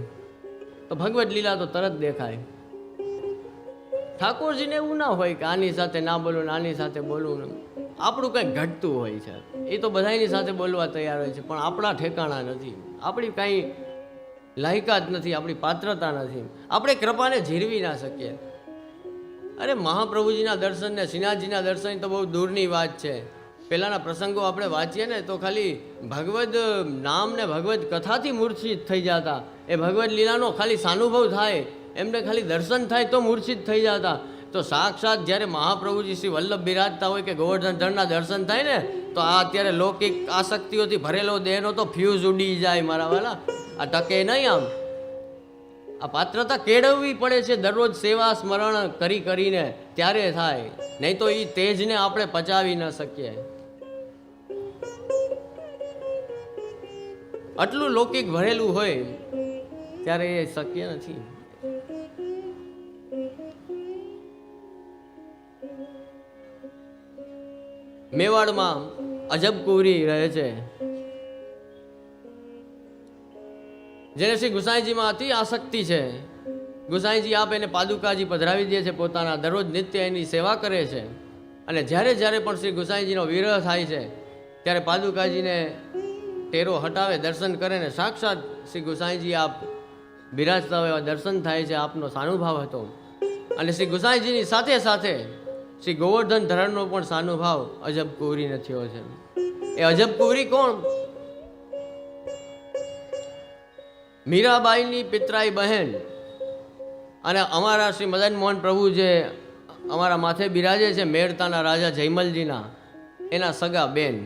તો ભગવદ લીલા તો તરત દેખાય. ઠાકોરજીને એવું ના હોય કે આની સાથે ના બોલું, આની સાથે બોલવું. આપણું કંઈક ઘટતું હોય છે, એ તો બધાની સાથે બોલવા તૈયાર હોય છે, પણ આપણા ઠેકાણા નથી, આપણી કાંઈ લાયકાત નથી, આપણી પાત્રતા નથી, આપણે કૃપાને જીરવી ના શકીએ. અરે મહાપ્રભુજીના દર્શન ને શ્રીનાથજીના દર્શન તો બહુ દૂરની વાત છે. પહેલાંના પ્રસંગો આપણે વાંચીએ ને તો ખાલી ભગવદ નામ ને ભગવદ કથાથી મૂર્છિત થઈ જતા. એ ભગવદ લીલાનો ખાલી સાનુભવ થાય, એમને ખાલી દર્શન થાય તો મૂર્છિત થઈ જતા. તો સાક્ષાત જ્યારે મહાપ્રભુજી શ્રી વલ્લભ બિરાજતા હોય કે ગોવર્ધન ધરના દર્શન થાય ને તો આ અત્યારે લૌકિક આસક્તિઓથી ભરેલો દેહનો તો ફ્યુઝ ઉડી જાય મારા વાલા. આ ટકે નહીં આમ. આ પાત્રતા કેળવવી પડે છે દરરોજ સેવા સ્મરણ કરી કરીને, ત્યારે થાય, નહીં તો એ તેજને આપણે પચાવી ન શકીએ. આટલું લૌકિક ભરેલું હોય ત્યારે એ શક્ય નથી. મેવાડમાં અજબ કુંવરી રહે છે, જેને શ્રી ગુસાઈજીમાં અતિ આસક્તિ છે. ગુસાઈજી આપ એને પાદુકાજી પધરાવી દે છે પોતાના, દરરોજ નિત્ય એની સેવા કરે છે. અને જ્યારે જ્યારે પણ શ્રી ગુસાઈજીનો વિરહ થાય છે ત્યારે પાદુકાજીને ટેરો હટાવે, દર્શન કરે ને સાક્ષાત શ્રી ગુસાઈજી આપ બિરાજતા હોય એવા દર્શન થાય છે. આપનો સાનુભાવ હતો. અને શ્રી ગુસાઈજીની સાથે સાથે શ્રી ગોવર્ધન ધરણનો પણ સાનુભાવ અજબ કુંવરીને થયો છે. એ અજબ કુંવરી કોણ? મીરાબાઈની પિતરાઈ બહેન અને અમારા શ્રી મદન મોહન પ્રભુ જે અમારા માથે બિરાજે છે, મેરતાના રાજા જયમલજીના એના સગા બેન.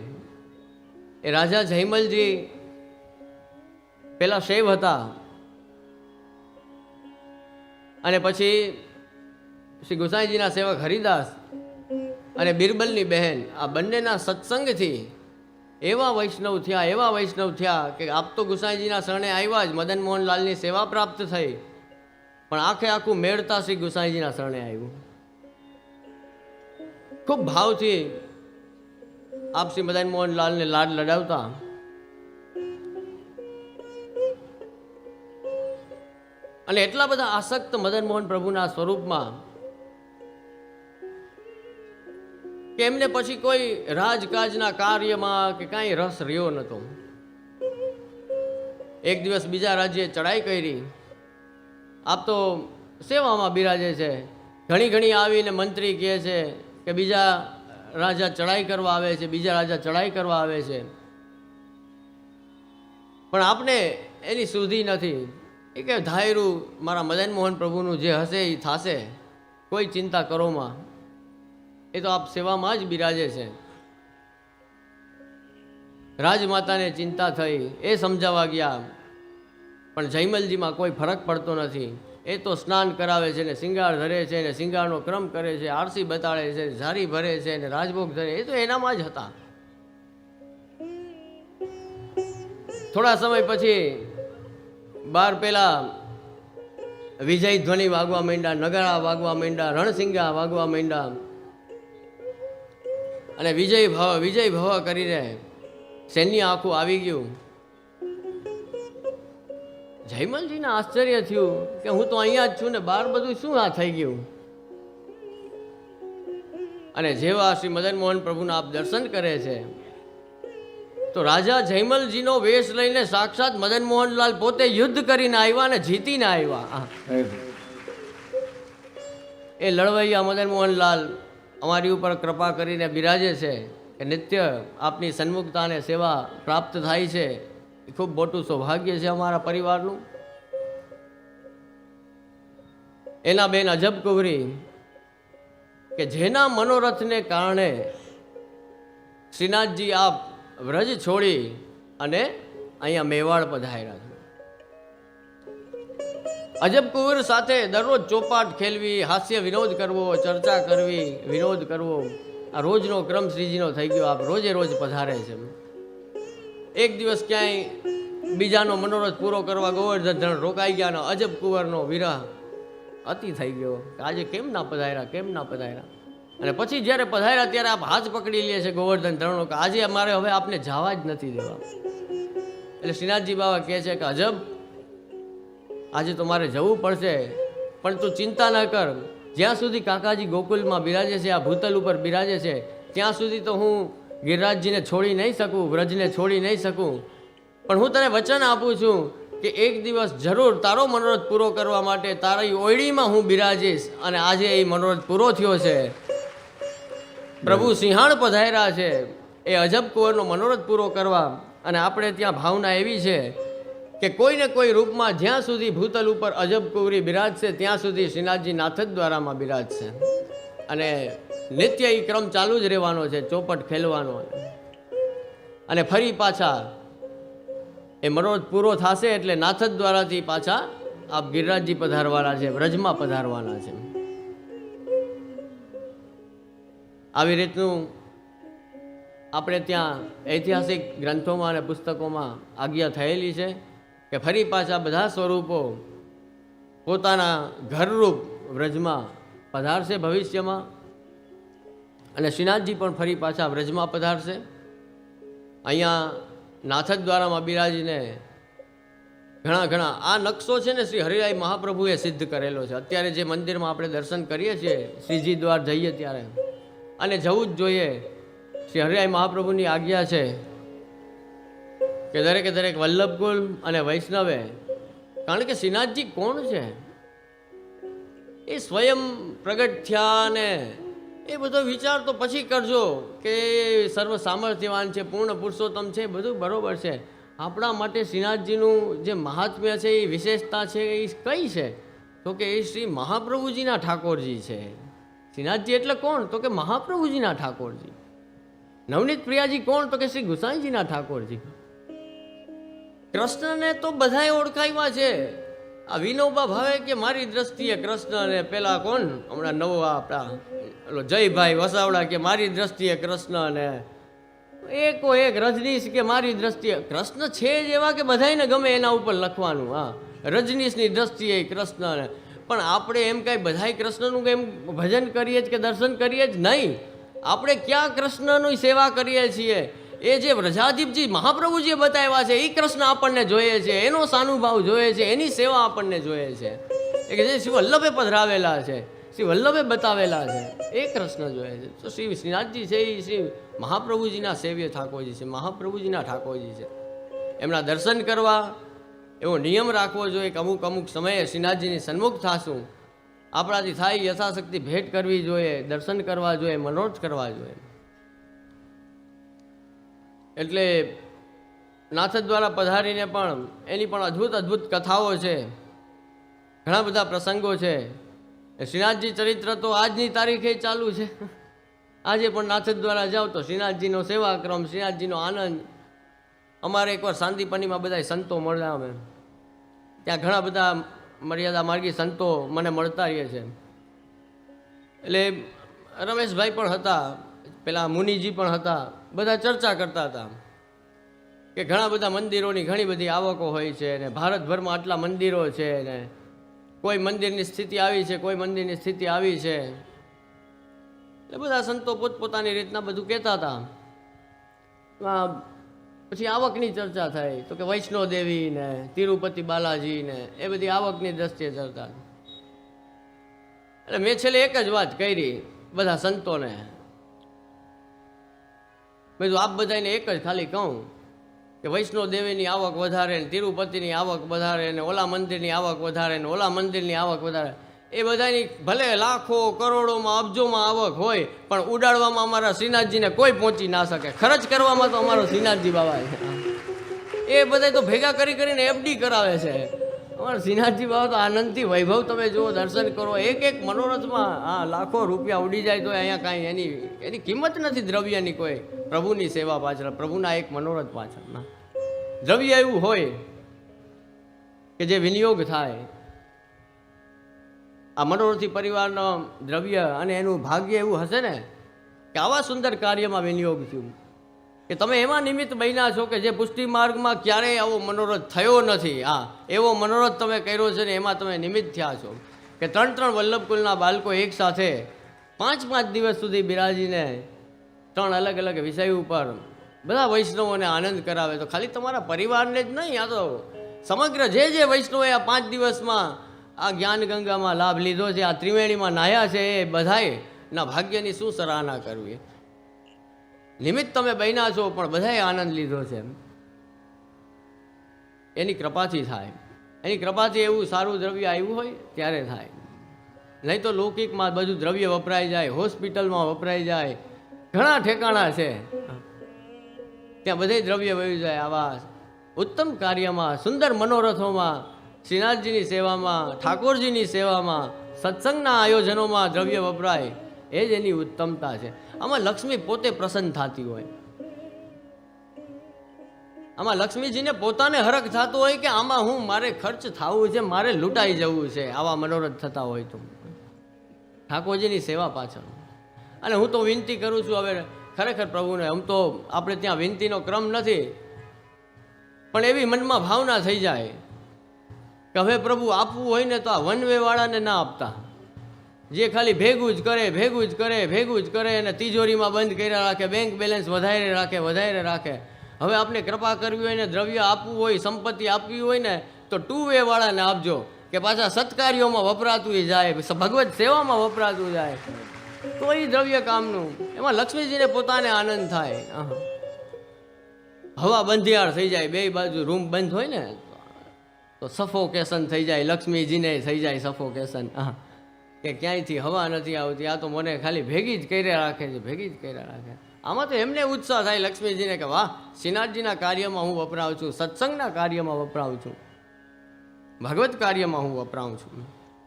એ રાજા જયમલજી પેલા શૈવ હતા અને પછી શ્રી ગુસાઈજીના સેવક હરિદાસ અને બિરબલની બહેન, આ બંનેના સત્સંગથી એવા વૈષ્ણવ થયા કે આપ તો ગુસાઈજીના શરણે આવ્યા જ, મદન મોહનલાલની સેવા પ્રાપ્ત થઈ, પણ આખે આખું મેળતા શ્રી ગુસાઈજીના શરણે આવ્યું. ખૂબ ભાવથી આપ શ્રી મદન મોહનલાલને લાડ લડાવતા. અને એટલા બધા આસક્ત મદન મોહન પ્રભુના સ્વરૂપમાં કે એમને પછી કોઈ રાજકાજના કાર્યમાં કે કાંઈ રસ રહ્યો નહોતો. એક દિવસ બીજા રાજ્યે ચડાઈ કરી. આપ તો સેવામાં બિરાજે છે, ઘણી ઘણી આવીને મંત્રી કહે છે કે બીજા રાજા ચડાઈ કરવા આવે છે, બીજા રાજા ચડાઈ કરવા આવે છે, પણ આપને એની સુધી નથી. એ કે ધાયરું મારા મદન મોહન પ્રભુનું જે હશે એ થશે, કોઈ ચિંતા કરોમાં, એ તો આપ સેવામાં જ બિરાજે છે. રાજમાતાને ચિંતા થઈ, એ સમજાવવા ગયા, પણ જયમલજીમાં કોઈ ફરક પડતો નથી. એ તો સ્નાન કરાવે છે ને શિંગાર ધરે છે ને શિંગારનો ક્રમ કરે છે, આરસી બતાડે છે, ઝારી ભરે છે ને રાજભોગ ધરે, એ તો એનામાં જ હતા. થોડા સમય પછી બાર પેલા વિજય ધ્વનિ વાગવા માંડ્યા, નગારા વાગવા માંડ્યા, રણસિંગા વાગવા માંડ્યા અને વિજય ભવ કરીને સૈન્ય આખું આવી ગયું. જયમલજીને આશ્ચર્ય થયું કે હું તો અહીંયા જ છું ને બહાર બધું શું આ થઈ ગયું. અને જેવા શ્રી મદન મોહન પ્રભુના આપ દર્શન કરે છે તો રાજા જયમલજીનો વેશ લઈને સાક્ષાત મદન મોહનલાલ પોતે યુદ્ધ કરીને આવ્યા અને જીતીને આવ્યા. એ લડવૈયા મદન મોહનલાલ અમારી ઉપર કૃપા કરીને બિરાજે છે કે નિત્ય આપની સન્મુખતા અને સેવા પ્રાપ્ત થાય છે. એ ખૂબ મોટું સૌભાગ્ય છે અમારા પરિવારનું. એના બેન અજબ કુંવરી કે જેના મનોરથને કારણે શ્રીનાથજી આપ વ્રજ છોડી અને અહીંયા મેવાડ પધાર્યા છે. અજબ કુંવર સાથે દરરોજ ચોપાટ ખેલવી, હાસ્ય વિનોદ કરવો, ચર્ચા કરવી, વિનોદ કરવો, આ રોજનો ક્રમ શ્રીજીનો થઈ ગયો. આપ રોજે રોજ પધારે છે. એક દિવસ ક્યાંય બીજાનો મનોરથ પૂરો કરવા ગોવર્ધન રોકાઈ ગયા ને અજબ કુંવરનો વિરહ અતિ થઈ ગયો. આજે કેમ ના પધાર્યા. અને પછી જ્યારે પધાર્યા ત્યારે આપ હાથ પકડી લે છે ગોવર્ધન ધરણો કે આજે અમારે હવે આપને જવા જ નથી દેવા. એટલે શ્રીનાથજી બાબા કહે છે કે અજબ, આજે તો મારે જવું પડશે, પણ તું ચિંતા ન કર. જ્યાં સુધી કાકાજી ગોકુલમાં બિરાજે છે, આ ભૂતલ ઉપર બિરાજે છે, ત્યાં સુધી તો હું ગિરિરાજજીને છોડી નહીં શકું, વ્રજને છોડી નહીં શકું. પણ હું તને વચન આપું છું કે એક દિવસ જરૂર તારો મનોરથ પૂરો કરવા માટે તારી ઓયડીમાં હું બિરાજીશ. અને આજે એ મનોરથ પૂરો થયો છે. પ્રભુ સિંહાણ પધાર્યા છે એ અજબ કુંવરનો મનોરથ પૂરો કરવા. અને આપણે ત્યાં ભાવના એવી છે કે કોઈને કોઈ રૂપમાં જ્યાં સુધી ભૂતલ ઉપર અજબ કુંવરી બિરાજશે ત્યાં સુધી શ્રીનાથજી નાથ જ દ્વારામાં બિરાજશે. અને નિત્ય એ ક્રમ ચાલુ જ રહેવાનો છે, ચોપટ ખેલવાનો. અને ફરી પાછા એ મનોરથ પૂરો થશે એટલે નાથ જ દ્વારાથી પાછા આપ ગિરિરાજજી પધારવાના છે, વ્રજમાં પધારવાના છે. આવી રીતનું આપણે ત્યાં ઐતિહાસિક ગ્રંથોમાં અને પુસ્તકોમાં આજ્ઞા થયેલી છે કે ફરી પાછા બધા સ્વરૂપો પોતાના ઘરરૂપ વ્રજમાં પધારશે ભવિષ્યમાં, અને શ્રીનાથજી પણ ફરી પાછા વ્રજમાં પધારશે. અહીંયા નાથદ દ્વારામાં બિરાજીને ઘણા આ નકશો છે ને શ્રી હરિરાય મહાપ્રભુએ સિદ્ધ કરેલો છે. અત્યારે જે મંદિરમાં આપણે દર્શન કરીએ છીએ શ્રીજી દ્વાર જઈએ ત્યારે, અને જવું જ જોઈએ. શ્રી હરિરાય મહાપ્રભુની આજ્ઞા છે કે દરેકે દરેક વલ્લભકુલ અને વૈષ્ણવે, કારણ કે શ્રીનાથજી કોણ છે? એ સ્વયં પ્રગટ થયા ને એ બધો વિચાર તો પછી કરજો કે સર્વ સામર્થ્યવાન છે, પૂર્ણ પુરુષોત્તમ છે, બધું બરોબર છે. આપણા માટે શ્રીનાથજીનું જે મહાત્મ્ય છે, એ વિશેષતા છે, એ કઈ છે? તો કે એ શ્રી મહાપ્રભુજીના ઠાકોરજી છે. શ્રીનાથજી એટલે કોણ? તો કે મહાપ્રભુજીના ઠાકોરજી. નવનીત પ્રિયાજી કોણ? તો કે શ્રી ગુસાઈજીના ઠાકોરજી. કૃષ્ણને તો બધાએ ઓળખાવ્યા છે. આ વિનોબા ભાવે કે મારી દ્રષ્ટિએ કૃષ્ણ, ને પેલા કોણ હમણાં નવો આપણા જયભાઈ વસાવડા કે મારી દ્રષ્ટિએ કૃષ્ણ, ને એકો એક રજનીશ કે મારી દ્રષ્ટિએ કૃષ્ણ છે જ એવા કે બધાને ગમે એના ઉપર લખવાનું. હા, રજનીશની દ્રષ્ટિએ કૃષ્ણ. ને પણ આપણે એમ કાંઈ બધાય કૃષ્ણનું એમ ભજન કરીએ જ કે દર્શન કરીએ જ નહીં. આપણે ક્યાં કૃષ્ણની સેવા કરીએ છીએ? એ જે વ્રજાધિપજી મહાપ્રભુજીએ બતાવ્યા છે એ કૃષ્ણ આપણને જોઈએ છે, એનો સાનુભાવ જોઈએ છે, એની સેવા આપણને જોઈએ છે. એ કે જે શ્રી વલ્લભે પધરાવેલા છે, શ્રી વલ્લભે બતાવેલા છે, એ કૃષ્ણ જોઈએ છે. તો શ્રી શ્રીનાથજી છે એ શ્રી મહાપ્રભુજીના સેવ્ય ઠાકોરજી છે, મહાપ્રભુજીના ઠાકોરજી છે. એમના દર્શન કરવા એવો નિયમ રાખવો જોઈએ કે અમુક સમયે શ્રીનાથજીની સન્મુખ થાશું, આપણાથી થાય યથાશક્તિ ભેટ કરવી જોઈએ, દર્શન કરવા જોઈએ, મનોરથ કરવા જોઈએ. એટલે નાથદ દ્વારા પધારીને પણ એની પણ અદ્ભુત કથાઓ છે, ઘણા બધા પ્રસંગો છે. શ્રીનાથજી ચરિત્ર તો આજની તારીખે ચાલુ છે. આજે પણ નાથદ દ્વારા જાઓ તો શ્રીનાથજીનો સેવાક્રમ, શ્રીનાથજીનો આનંદ. અમારે એકવાર શાંતિપનીમાં બધા સંતો મળ્યા, અમે ત્યાં ઘણા બધા મર્યાદા માર્ગી સંતો મને મળતા રહે છે. એટલે રમેશભાઈ પણ હતા, પેલા મુનિજી પણ હતા, બધા ચર્ચા કરતા હતા કે ઘણા બધા મંદિરોની ઘણી બધી આવકો હોય છે, ને ભારતભરમાં આટલા મંદિરો છે, ને કોઈ મંદિરની સ્થિતિ આવી છે, કોઈ મંદિરની સ્થિતિ આવી છે. એટલે બધા સંતો પોતપોતાની રીતના બધું કહેતા હતા. પછી આવકની ચર્ચા થઈ તો કે વૈષ્ણોદેવી ને તિરુપતિ બાલાજી ને એ બધી આવકની દ્રષ્ટિએ ચર્ચા. એટલે મેં છેલ્લે એક જ વાત કરી બધા સંતોને, મેં તો આપ બધાને એક જ ખાલી કહું કે વૈષ્ણોદેવીની આવક વધારે ને તિરુપતિની આવક વધારે ને ઓલા મંદિરની આવક વધારે ને ઓલા મંદિરની આવક વધારે. એ બધાની ભલે લાખો કરોડોમાં અબજોમાં આવક હોય, પણ ઉડાડવામાં અમારા શ્રીનાથજીને કોઈ પહોંચી ના શકે. ખર્ચ કરવામાં તો અમારો શ્રીનાથજી બાબા છે. એ બધા તો ભેગા કરીને એફડી કરાવે છે. અમારા શ્રીનાથજી બાબા તો આનંદથી વૈભવ તમે જુઓ, દર્શન કરો. એક મનોરથમાં હા લાખો રૂપિયા ઉડી જાય તો અહીંયા કાંઈ એની કિંમત નથી દ્રવ્યની. કોઈ પ્રભુની સેવા પાછળ, પ્રભુના એક મનોરથ પાછળના દ્રવ્ય એવું હોય કે જે વિનિયોગ થાય. આ મનોરથી પરિવારનો દ્રવ્ય અને એનું ભાગ્ય એવું હશે ને કે આવા સુંદર કાર્યમાં વિનિયોગ થયું કે તમે એમાં નિમિત્ત બન્યા છો કે જે પુષ્ટિ માર્ગમાં ક્યારેય આવો મનોરથ થયો નથી. હા, એવો મનોરથ તમે કર્યો છે ને એમાં તમે નિમિત્ત થયા છો કે 3 વલ્લભકુલના બાળકો એક સાથે 5 દિવસ સુધી બિરાજીને 3 અલગ વિષય ઉપર બધા વૈષ્ણવોને આનંદ કરાવે. તો ખાલી તમારા પરિવારને જ નહીં, આ તો સમગ્ર જે વૈષ્ણવોએ આ 5 દિવસમાં આ જ્ઞાન ગંગામાં લાભ લીધો છે, આ ત્રિવેણીમાં નાહ્યા છે, એ બધાએ ના ભાગ્યની શું સરાહના કરવી. નિમિત્ત તમે બન્યા છો પણ બધાએ આનંદ લીધો છે. એની કૃપાથી થાય. એની કૃપાથી એવું સારું દ્રવ્ય આવ્યું હોય ત્યારે થાય. નહીં તો લૌકિકમાં બધું દ્રવ્ય વપરાઈ જાય, હોસ્પિટલમાં વપરાઈ જાય, ઘણા ઠેકાણા છે ત્યાં બધે દ્રવ્ય વહી જાય. આવા ઉત્તમ કાર્યમાં, સુંદર મનોરથોમાં, શ્રીનાથજીની સેવામાં, ઠાકોરજીની સેવામાં, સત્સંગના આયોજનોમાં દ્રવ્ય વપરાય, એ જ એની ઉત્તમતા છે. આમાં લક્ષ્મી પોતે પ્રસન્ન થતી હોય. આમાં લક્ષ્મીજીને પોતાને હરખ થતો હોય કે આમાં હું મારે ખર્ચ થવું છે, મારે લૂંટાઈ જવું છે, આવા મનોરથ થતા હોય તો ઠાકોરજીની સેવા પાછળ. અને હું તો વિનંતી કરું છું હવે ખરેખર પ્રભુને, આમ તો આપણે ત્યાં વિનંતીનો ક્રમ નથી, પણ એવી મનમાં ભાવના થઈ જાય કે હવે પ્રભુ આપવું હોય ને તો આ વન વે વાળાને ના આપતા, જે ખાલી ભેગું જ કરે ભેગું જ કરે ભેગું જ કરે અને તિજોરીમાં બંધ કર્યા રાખે, બેંક બેલેન્સ વધારે રાખે. હવે આપણે કૃપા કરવી હોય ને દ્રવ્ય આપવું હોય, સંપત્તિ આપવી હોય ને તો 2 વે વાળાને આપજો કે પાછા સત્કાર્યોમાં વપરાતું જાય, ભગવત સેવામાં વપરાતું જાય, તો એ દ્રવ્ય કામનું. એમાં લક્ષ્મીજીને પોતાને આનંદ થાય. હવા બંધિયાળ થઈ જાય, બે બાજુ રૂમ બંધ હોય ને તો સફોકેશન થઈ જાય, લક્ષ્મીજીને થઈ જાય સફોકેશન. કે ક્યાંયથી હવા નથી આવતી, આ તો મને ખાલી ભેગી જ કર્યા રાખે છે, ભેગી જ કર્યા રાખે. આમાં તો એમને ઉત્સાહ થાય લક્ષ્મીજીને કે વાહ, શ્રીનાથજીના કાર્યમાં હું વપરાવું છું, સત્સંગના કાર્યમાં વપરાવું છું, ભગવત કાર્યમાં હું વપરાવું છું.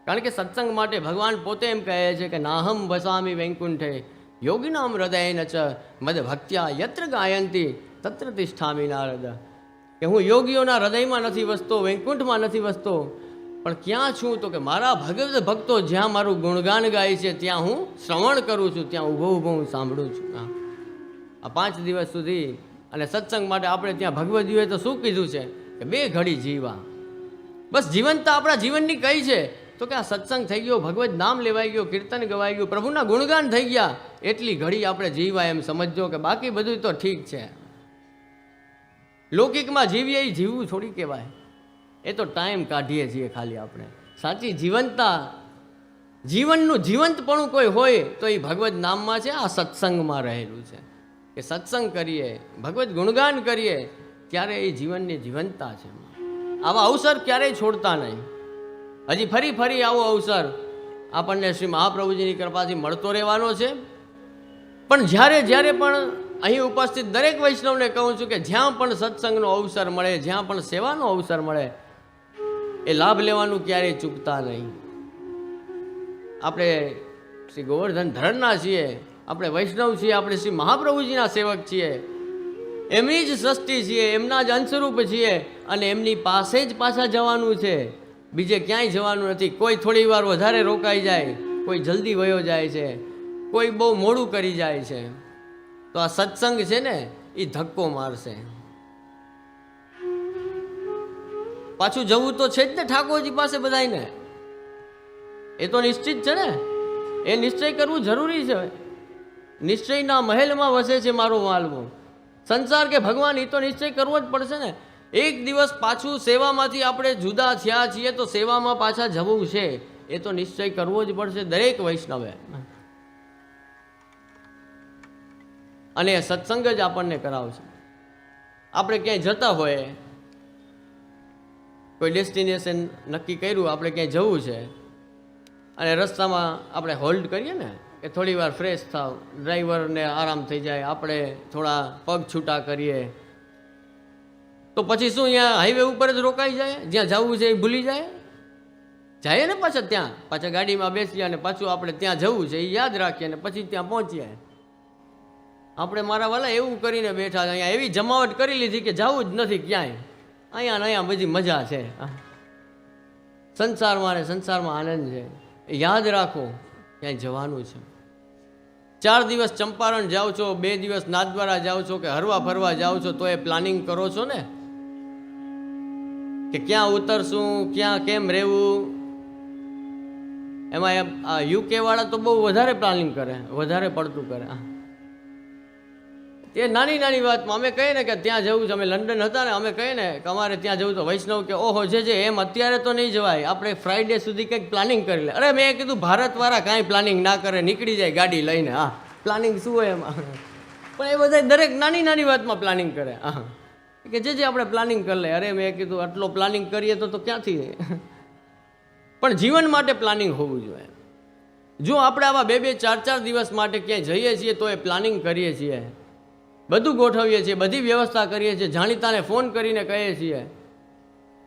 કારણ કે સત્સંગ માટે ભગવાન પોતે એમ કહે છે કે નાહમ વસામી વૈકુંઠે યોગિનામ હૃદય ન ચ મદ ભક્ત્યા યત્ર ગાયંતી તત્ર તિષ્ઠામિ નારદ. કે હું યોગીઓના હૃદયમાં નથી વસતો, વૈકુંઠમાં નથી વસતો, પણ ક્યાં છું તો કે મારા ભગવત ભક્તો જ્યાં મારું ગુણગાન ગાય છે ત્યાં હું શ્રવણ કરું છું, ત્યાં ઊભો હું સાંભળું છું. આ 5 દિવસ સુધી અને સત્સંગ માટે આપણે ત્યાં ભગવદજીએ તો શું કીધું છે કે 2 ઘડી જીવા. બસ જીવનતા આપણા જીવનની કઈ છે તો કે આ સત્સંગ થઈ ગયો, ભગવત નામ લેવાઈ ગયો, કીર્તન ગવાઈ ગયું, પ્રભુના ગુણગાન થઈ ગયા, એટલી ઘડી આપણે જીવા એમ સમજો કે બાકી બધું તો ઠીક છે. લૌકિકમાં જીવીએ એ જીવવું થોડી કહેવાય, એ તો ટાઈમ કાઢીએ છીએ ખાલી આપણે. સાચી જીવંતતા, જીવનનું જીવંતપણું કોઈ હોય તો એ ભગવત નામમાં છે, આ સત્સંગમાં રહેલું છે. કે સત્સંગ કરીએ, ભગવત ગુણગાન કરીએ, ત્યારે એ જીવનની જીવંતતા છે. આવા અવસર ક્યારેય છોડતા નહીં. હજી ફરી આવો અવસર આપણને શ્રી મહાપ્રભુજીની કૃપાથી મળતો રહેવાનો છે. પણ જ્યારે પણ અહીં ઉપસ્થિત દરેક વૈષ્ણવને કહું છું કે જ્યાં પણ સત્સંગનો અવસર મળે, જ્યાં પણ સેવાનો અવસર મળે, એ લાભ લેવાનું ક્યારેય ચૂકતા નહીં. આપણે શ્રી ગોવર્ધન ધરણના છીએ, આપણે વૈષ્ણવ છીએ, આપણે શ્રી મહાપ્રભુજીના સેવક છીએ, એમની જ સૃષ્ટિ છીએ, એમના જ અંશરૂપ છીએ, અને એમની પાસે જ પાછા જવાનું છે, બીજે ક્યાંય જવાનું નથી. કોઈ થોડી વાર વધારે રોકાઈ જાય, કોઈ જલ્દી વયો જાય છે, કોઈ બહુ મોડું કરી જાય છે. તો આ સત્સંગ છે ને એ ધક્કો મારશે. પાછું જવું તો છે જ ને ઠાકોરજી પાસે બધાને, એ તો નિશ્ચિત છે ને. એ નિશ્ચય કરવું જરૂરી છે. નિશ્ચયના મહેલમાં વસે છે મારો માલવો. સંસાર કે ભગવાન, એ તો નિશ્ચય કરવો જ પડશે ને. એક દિવસ પાછું સેવામાંથી આપણે જુદા થયા છીએ તો સેવામાં પાછા જવું છે, એ તો નિશ્ચય કરવો જ પડશે દરેક વૈષ્ણવે. અને સત્સંગ જ આપણને કરાવશે. આપણે ક્યાંય જતા હોય, કોઈ ડેસ્ટિનેશન નક્કી કર્યું, આપણે ક્યાંય જવું છે, અને રસ્તામાં આપણે હોલ્ડ કરીએ ને કે થોડી વાર ફ્રેશ થાવ, ડ્રાઈવરને આરામ થઈ જાય, આપણે થોડા પગ છૂટા કરીએ, તો પછી શું અહીંયા હાઈવે ઉપર જ રોકાઈ જાય? જ્યાં જવું છે એ ભૂલી જાય ને પાછા ગાડીમાં બેસીએ અને પાછું આપણે ત્યાં જવું છે એ યાદ રાખીએ ને પછી ત્યાં પહોંચીએ. આપણે મારા વાલા એવું કરીને બેઠા છે, અહીંયા એવી જમાવટ કરી લીધી કે જવું જ નથી ક્યાંય, અહીંયા બધી મજા છે, સંસારમાં આનંદ છે. યાદ રાખો ક્યાંય જવાનું છે. 4 દિવસ ચંપારણ જાઓ છો, 2 દિવસ નાથદ્વારા જાઓ છો, કે હરવા ફરવા જાઓ છો, તો એ પ્લાનિંગ કરો છો ને કે ક્યાં ઉતરશું, ક્યાં કેમ રહેવું. એમાં આ UK વાળા તો બહુ વધારે પ્લાનિંગ કરે, વધારે પડતું કરે. એ નાની વાતમાં અમે કહીએ ને કે ત્યાં જવું છે, અમે લંડન હતા ને, અમે કહીએ ને કે અમારે ત્યાં જવું, તો વૈષ્ણવ કે ઓહો છે એમ અત્યારે તો નહીં જવાય, આપણે ફ્રાઈડે સુધી કંઈક પ્લાનિંગ કરી લે. અરે મેં કીધું ભારતવાળા કાંઈ પ્લાનિંગ ના કરે, નીકળી જાય ગાડી લઈને. હા, પ્લાનિંગ શું હોય એમાં? પણ એ બધા દરેક નાની વાતમાં પ્લાનિંગ કરે. હા, કે જે આપણે પ્લાનિંગ કરી લે. અરે મેં કીધું આટલો પ્લાનિંગ કરીએ તો ક્યાંથી? પણ જીવન માટે પ્લાનિંગ હોવું જોઈએ. જો આપણે આવા 2-2, 4-4 દિવસ માટે ક્યાંય જઈએ છીએ તો એ પ્લાનિંગ કરીએ છીએ, બધું ગોઠવીએ છીએ, બધી વ્યવસ્થા કરીએ છીએ, જાણીતાને ફોન કરીને કહીએ છીએ.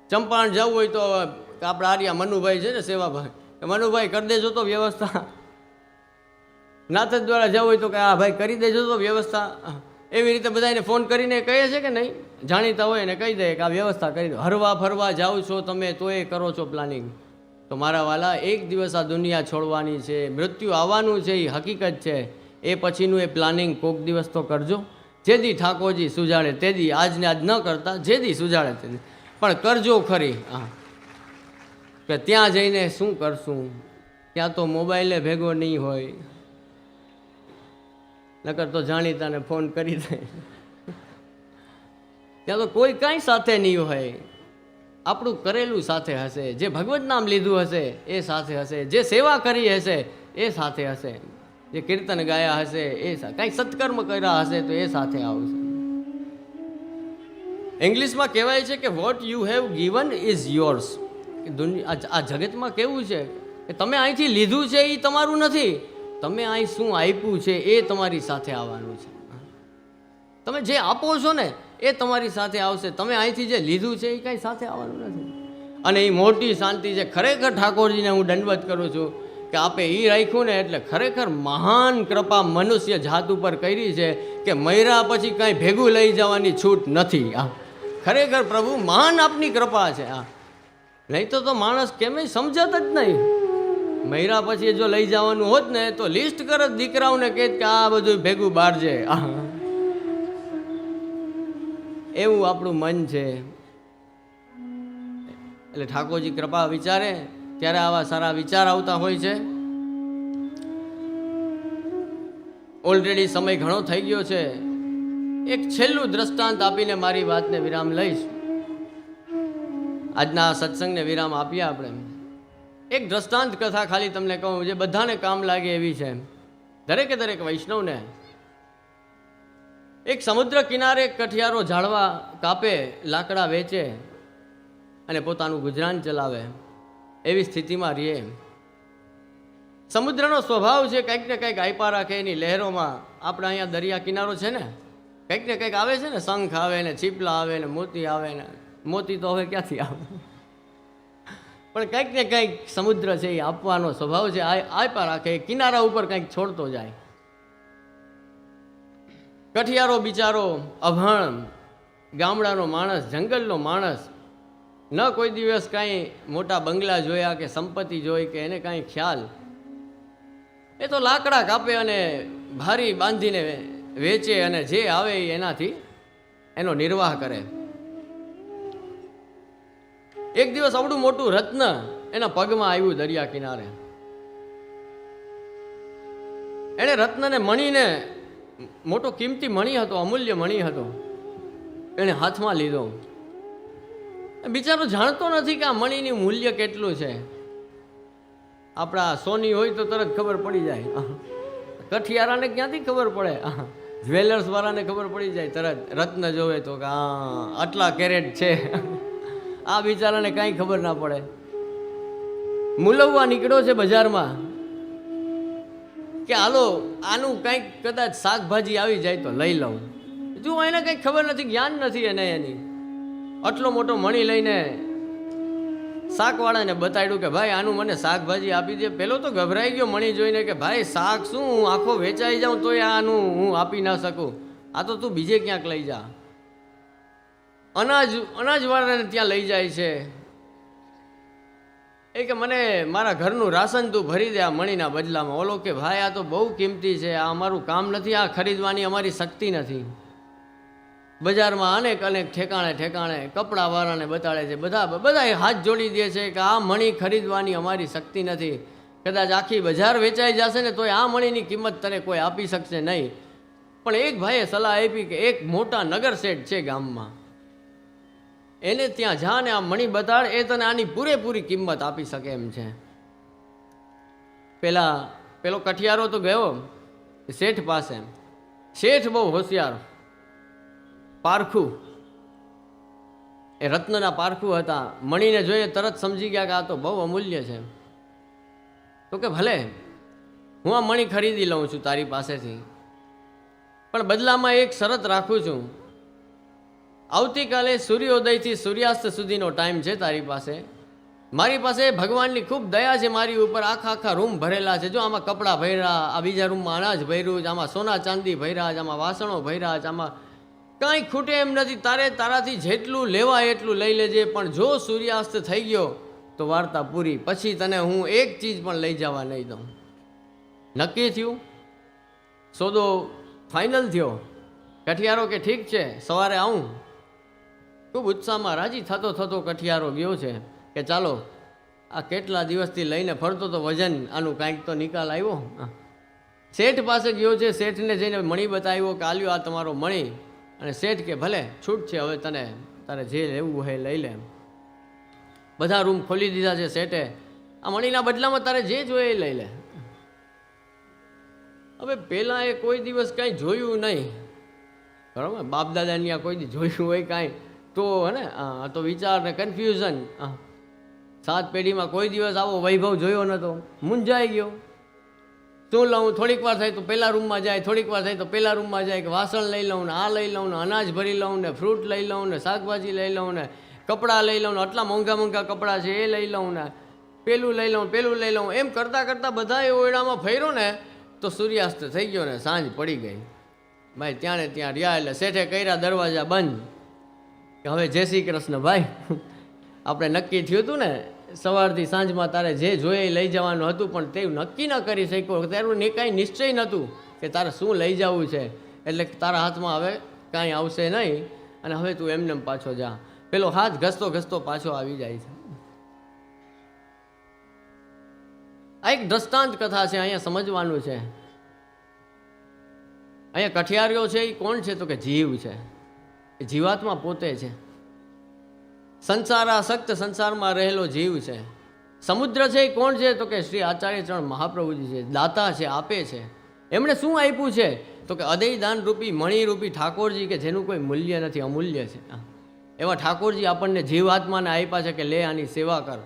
ચંપારણ જવું હોય તો આપણા આર્યા મનુભાઈ છે ને સેવાભાઈ, મનુભાઈ કરી દેજો તો વ્યવસ્થા. નાથદ દ્વારા જવું હોય તો કે હા ભાઈ કરી દેજો તો વ્યવસ્થા. એવી રીતે બધાને ફોન કરીને કહે છે કે નહીં, જાણીતા હોય ને કહી દે કે આ વ્યવસ્થા કરી દો. હરવા ફરવા જાઓ છો તમે તો એ કરો છો પ્લાનિંગ. તો મારા વાલા, એક દિવસ આ દુનિયા છોડવાની છે, મૃત્યુ આવવાનું છે, એ હકીકત છે. એ પછીનું એ પ્લાનિંગ કોક દિવસ તો કરજો. જેદી ઠાકોરજી સુજાડે તેદી, આજને આજ ન કરતા, જેદી સુજાડે તેદી પણ કરજો ખરી. હા, કે ત્યાં જઈને શું કરશું? ત્યાં તો મોબાઈલે ભેગો નહીં હોય, નકર તો જાણીતાને ફોન કરી દે. ત્યાં તો કોઈ કાંઈ સાથે નહીં હોય. આપણું કરેલું સાથે હશે, જે ભગવત નામ લીધું હશે એ સાથે હશે, જે સેવા કરી હશે એ સાથે હશે, જે કીર્તન ગાયા હશે એ કાંઈક સત્કર્મ કર્યા હશે તો એ સાથે આવશે. ઇંગ્લિશમાં કહેવાય છે કે what you have given is yours. આ જગતમાં કેવું છે કે તમે અહીંથી લીધું છે એ તમારું નથી, તમે અહીં શું આપ્યું છે એ તમારી સાથે આવવાનું છે. તમે જે આપો છો ને એ તમારી સાથે આવશે, તમે અહીંથી જે લીધું છે એ કાંઈ સાથે આવવાનું નથી. અને એ મોટી શાંતિ છે. ખરેખર ઠાકોરજીને હું દંડવત કરું છું કે આપે એ રાખ્યું ને એટલે ખરેખર મહાન કૃપા મનુષ્ય જાત ઉપર કરી છે કે મર્યા પછી કાંઈ ભેગું લઈ જવાની છૂટ નથી. આ ખરેખર પ્રભુ મહાન આપની કૃપા છે. આ નહીં તો માણસ કેમેય સમજત જ નહીં. મર્યા પછી જો લઈ જવાનું હોત ને તો લિસ્ટ કરત દીકરાઓને કહે કે આ બધું ભેગું બારજે. એવું આપણું મન છે. એટલે ઠાકોરજી કૃપા વિચારે ત્યારે આવા સારા વિચાર આવતા હોય છે. ઓલરેડી સમય ઘણો થઈ ગયો છે. એક છેલ્લું દ્રષ્ટાંત આપીને મારી વાતને વિરામ લઈશ. આજના સત્સંગને વિરામ આપીએ આપણે. એક દ્રષ્ટાંત કથા ખાલી તમને કહું, જે બધાને કામ લાગે એવી છે, દરેકે દરેક વૈષ્ણવને. એક સમુદ્ર કિનારે કઠિયારો ઝાડવા કાપે, લાકડા વેચે અને પોતાનું ગુજરાન ચલાવે એવી સ્થિતિમાં રહીએ. સમુદ્રનો સ્વભાવ છે કંઈક ને કંઈક આપ્યા રાખે એની લહેરોમાં. આપણે અહીંયા દરિયા કિનારો છે ને, કંઈક ને કંઈક આવે છે ને, શંખ આવે ને, છીપલા આવે ને, મોતી આવે ને. મોતી તો હવે ક્યાંથી આવે, પણ કંઈક ને કંઈક સમુદ્ર છે એ આપવાનો સ્વભાવ છે, આપ્યા રાખે. કિનારા ઉપર કંઈક છોડતો જાય. કઠિયારો બિચારો અભણ, ગામડાનો માણસ, જંગલનો માણસ, ન કોઈ દિવસ કાંઈ મોટા બંગલા જોયા કે સંપત્તિ જોઈ કે એને કાંઈ ખ્યાલ. એ તો લાકડા કાપે અને ભારી બાંધીને વેચે અને જે આવે એનાથી એનો નિર્વાહ કરે. એક દિવસ આવડું મોટું રત્ન એના પગમાં આવ્યું દરિયા કિનારે. એણે રત્નને મણીને, મોટો કિંમતી મણી હતો, અમૂલ્ય મણી હતો, એણે હાથમાં લીધો. બિચારો જાણતો નથી કે આ મણીનું મૂલ્ય કેટલું છે. આપણા સોની હોય તો તરત ખબર પડી જાય, કઠિયારાને ક્યાંથી ખબર પડે? જ્વેલર્સ વાળાને ખબર પડી જાય તરત, રત્ન જોવે તો કે હા આટલા કેરેટ છે. આ બિચારાને કાંઈ ખબર ના પડે. મૂલવવા નીકળ્યો છે બજારમાં કે હાલો આનું કંઈક કદાચ શાકભાજી આવી જાય તો લઈ લઉં. જો એને કંઈક ખબર નથી, જ્ઞાન નથી એને એની. આટલો મોટો મણી લઈને શાકવાળાને બતાડ્યું કે ભાઈ આનું મને શાકભાજી આપી દે. પેલો તો ગભરાઈ ગયો મણી જોઈને કે ભાઈ શાક શું, હું આખો વેચાઈ જાઉં તો આનું હું આપી ના શકું, આ તો તું બીજે ક્યાંક લઈ જા. અનાજવાળાને ત્યાં લઈ જાય છે. એ કે મને મારા ઘરનું રાશન તું ભરી દે આ મણીના બદલામાં. ઓલો કે ભાઈ આ તો બહુ કિંમતી છે, આ અમારું કામ નથી, આ ખરીદવાની અમારી શક્તિ નથી. બજારમાં અનેક અનેક ઠેકાણે કપડાવાળાને બતાડે છે, બધા હાથ જોડી દે છે કે આ મણી ખરીદવાની અમારી શક્તિ નથી. કદાચ આખી બજાર વેચાઈ જશે ને તોય આ મણીની કિંમત તને કોઈ આપી શકશે નહીં. પણ એક ભાઈએ સલાહ આપી કે એક મોટા નગર શેઠ છે ગામમાં, એને ત્યાં જા ને આ મણી બતાડ, એ તને આની પૂરેપૂરી કિંમત આપી શકે એમ છે. પેલો કઠિયારો તો ગયો શેઠ પાસે. શેઠ બહુ હોશિયાર, પારખું, એ રત્નના પારખું હતા. મણીને જોઈએ તરત સમજી ગયા કે આ તો બહુ અમૂલ્ય છે. તો કે ભલે હું આ મણી ખરીદી લઉં છું તારી પાસેથી, પણ બદલામાં એક શરત રાખું છું. આવતીકાલે સૂર્યોદયથી સૂર્યાસ્ત સુધીનો ટાઈમ છે તારી પાસે. મારી પાસે ભગવાનની ખૂબ દયા છે મારી ઉપર, આખા આખા રૂમ ભરેલા છે. જો આમાં કપડાં ભર્યા, આ બીજા રૂમમાં અનાજ ભર્યું છે, આમાં સોના ચાંદી ભર્યા છે, આમાં વાસણો ભર્યા છે, આમાં કાંઈ ખૂટે એમ નથી. તારાથી જેટલું લેવાય એટલું લઈ લેજે, પણ જો સૂર્યાસ્ત થઈ ગયો તો વાર્તા પૂરી. પછી તને હું એક ચીજ પણ લઈ જવા નહીં દઉં. નક્કી થયું, સોદો ફાઇનલ થયો. કઠિયારો કે ઠીક છે, સવારે આવું. ખૂબ ઉત્સાહમાં રાજી થતો થતો કઠિયારો ગયો છે કે ચાલો આ કેટલા દિવસથી લઈને ફરતો તો વજન, આનું કાંઈક તો નિકાલ આવ્યો. શેઠ પાસે ગયો છે, શેઠને જઈને મણી બતાવ્યો કે આલ્યો આ તમારો મણી. અને શેઠ કે ભલે છૂટ છે, હવે તને તારે જે લેવું હોય લઈ લે. બધા રૂમ ખોલી દીધા છે શેઠે. આ મણીના બદલામાં તારે જે જોઈએ એ લઈ લે. હવે પહેલાં એ કોઈ દિવસ કાંઈ જોયું નહીં, બરાબર, બાપ દાદાની આ કોઈ દી જોયું હોય કાંઈ તો હે ને, તો વિચાર ને કન્ફ્યુઝન. 7 પેઢીમાં કોઈ દિવસ આવો વૈભવ જોયો નહોતો. મૂંઝાઈ ગયો, શું લઉં? થોડીક વાર થાય તો પહેલા રૂમમાં જાય, થોડીક વાર થાય તો પહેલા રૂમમાં જાય કે વાસણ લઈ લઉં ને, આ લઈ લઉં ને, અનાજ ભરી લઉં ને, ફ્રૂટ લઈ લઉં ને, શાકભાજી લઈ લઉં ને, કપડાં લઈ લઉં ને, આટલા મોંઘા મોંઘા કપડાં છે એ લઈ લઉં ને, પેલું લઈ લઉં પેલું લઈ લઉં. એમ કરતાં કરતાં બધા એ ઓરડામાં ફર્યો ને તો સૂર્યાસ્ત થઈ ગયો ને સાંજ પડી ગઈ. ભાઈ ત્યાં ને ત્યાં રહ્યા. એટલે શેઠે કર્યા દરવાજા બંધ કે હવે જય શ્રી કૃષ્ણ ભાઈ, આપણે નક્કી થયું હતું ને સવારથી સાંજમાં તારે જે જોઈએ લઈ જવાનું હતું, પણ તે નક્કી ન કરી શક્યો. તારું કાંઈ નિશ્ચય નહોતું કે તારે શું લઈ જવું છે, એટલે તારા હાથમાં હવે કાંઈ આવશે નહીં અને હવે તું એમને પાછો જા. પેલો હાથ ઘસતો ઘસતો પાછો આવી જાય છે. આ એક દ્રષ્ટાંત કથા છે, અહીંયા સમજવાનું છે. અહીંયા કઠિયારીઓ છે એ કોણ છે? તો કે જીવ છે, એ જીવાત્મા પોતે છે. સંસારાસક્ત સંસારમાં રહેલો જીવ છે. સમુદ્ર છે એ કોણ છે? તો કે શ્રી આચાર્ય ચરણ મહાપ્રભુજી છે. દાતા છે, આપે છે. એમણે શું આપ્યું છે? તો કે અદય દાન રૂપી મણિરૂપી ઠાકોરજી, કે જેનું કોઈ મૂલ્ય નથી, અમૂલ્ય છે. એવા ઠાકોરજી આપણને જીવાત્માને આપ્યા છે કે લે આની સેવા કર,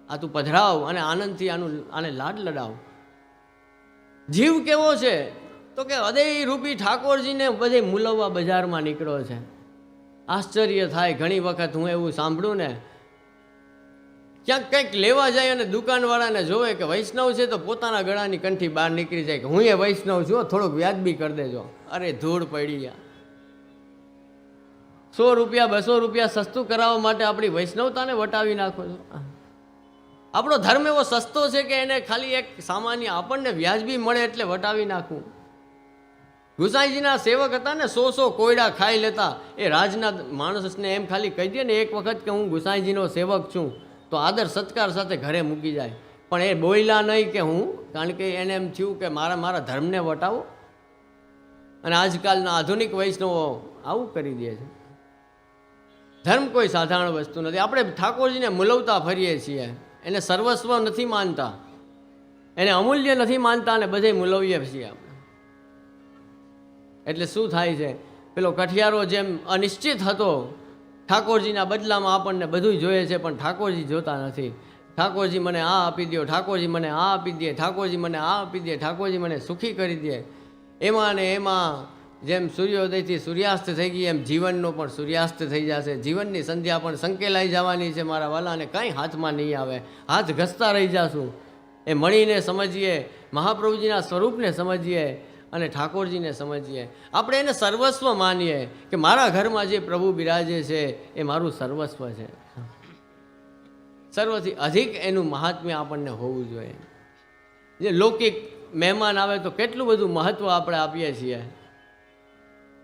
આ તું પધરાવ અને આનંદથી આને લાડ લડાવ. જીવ કેવો છે? તો કે અદય રૂપી ઠાકોરજીને બધે મૂલવવા બજારમાં નીકળ્યો છે. આશ્ચર્ય થાય ઘણી વખત હું એવું સાંભળું ને, ક્યાંક કંઈક લેવા જાય અને દુકાનવાળાને જોવે કે વૈષ્ણવ છે તો પોતાના ગળાની કંઠી બહાર નીકળી જાય કે હું એ વૈષ્ણવ છું, થોડુંક વ્યાજબી કરી દેજો. અરે ધૂળ પડી ગયા. 100 રૂપિયા 200 રૂપિયા સસ્તું કરાવવા માટે આપણી વૈષ્ણવતાને વટાવી નાખો છો. આપણો ધર્મ એવો સસ્તો છે કે એને ખાલી એક સામાન્ય આપણને વ્યાજબી મળે એટલે વટાવી નાખવું. ગુસાઈજીના સેવક હતા ને, 100 કોયડા ખાઈ લેતા. એ રાજના માણસને એમ ખાલી કહી દે ને એક વખત કે હું ગુસાઈજીનો સેવક છું, તો આદર સત્કાર સાથે ઘરે મૂકી જાય. પણ એ બોલ્યા નહીં કે હું, કારણ કે એને એમ થયું કે મારા ધર્મને વટાવો. અને આજકાલના આધુનિક વૈષ્ણવો આવું કરી દે છે. ધર્મ કોઈ સાધારણ વસ્તુ નથી. આપણે ઠાકોરજીને મૂલવતા ફરીએ છીએ, એને સર્વસ્વ નથી માનતા, એને અમૂલ્ય નથી માનતા, અને બધે મૂલવીએ છીએ આપણે. એટલે શું થાય છે? પેલો કઠિયારો જેમ અનિશ્ચિત હતો, ઠાકોરજીના બદલામાં આપણને બધું જોઈએ છે, પણ ઠાકોરજી જોતા નથી. ઠાકોરજી મને આ આપી દો, ઠાકોરજી મને આ આપી દે, ઠાકોરજી મને આ આપી દે, ઠાકોરજી મને સુખી કરી દે. એમાં ને એમાં જેમ સૂર્યોદયથી સૂર્યાસ્ત થઈ ગઈ એમ જીવનનો પણ સૂર્યાસ્ત થઈ જશે. જીવનની સંધ્યા પણ સંકેલાઈ જવાની છે મારા વાલાને, કાંઈ હાથમાં નહીં આવે. હાથ ઘસતા રહી જશું. એ મણીને સમજીએ, મહાપ્રભુજીના સ્વરૂપને સમજીએ અને ઠાકોરજીને સમજીએ. આપણે એને સર્વસ્વ માનીએ કે મારા ઘરમાં જે પ્રભુ બિરાજે છે એ મારું સર્વસ્વ છે. સર્વથી અધિક એનું મહાત્મ્ય આપણને હોવું જોઈએ. જે લૌકિક મહેમાન આવે તો કેટલું બધું મહત્ત્વ આપણે આપીએ છીએ,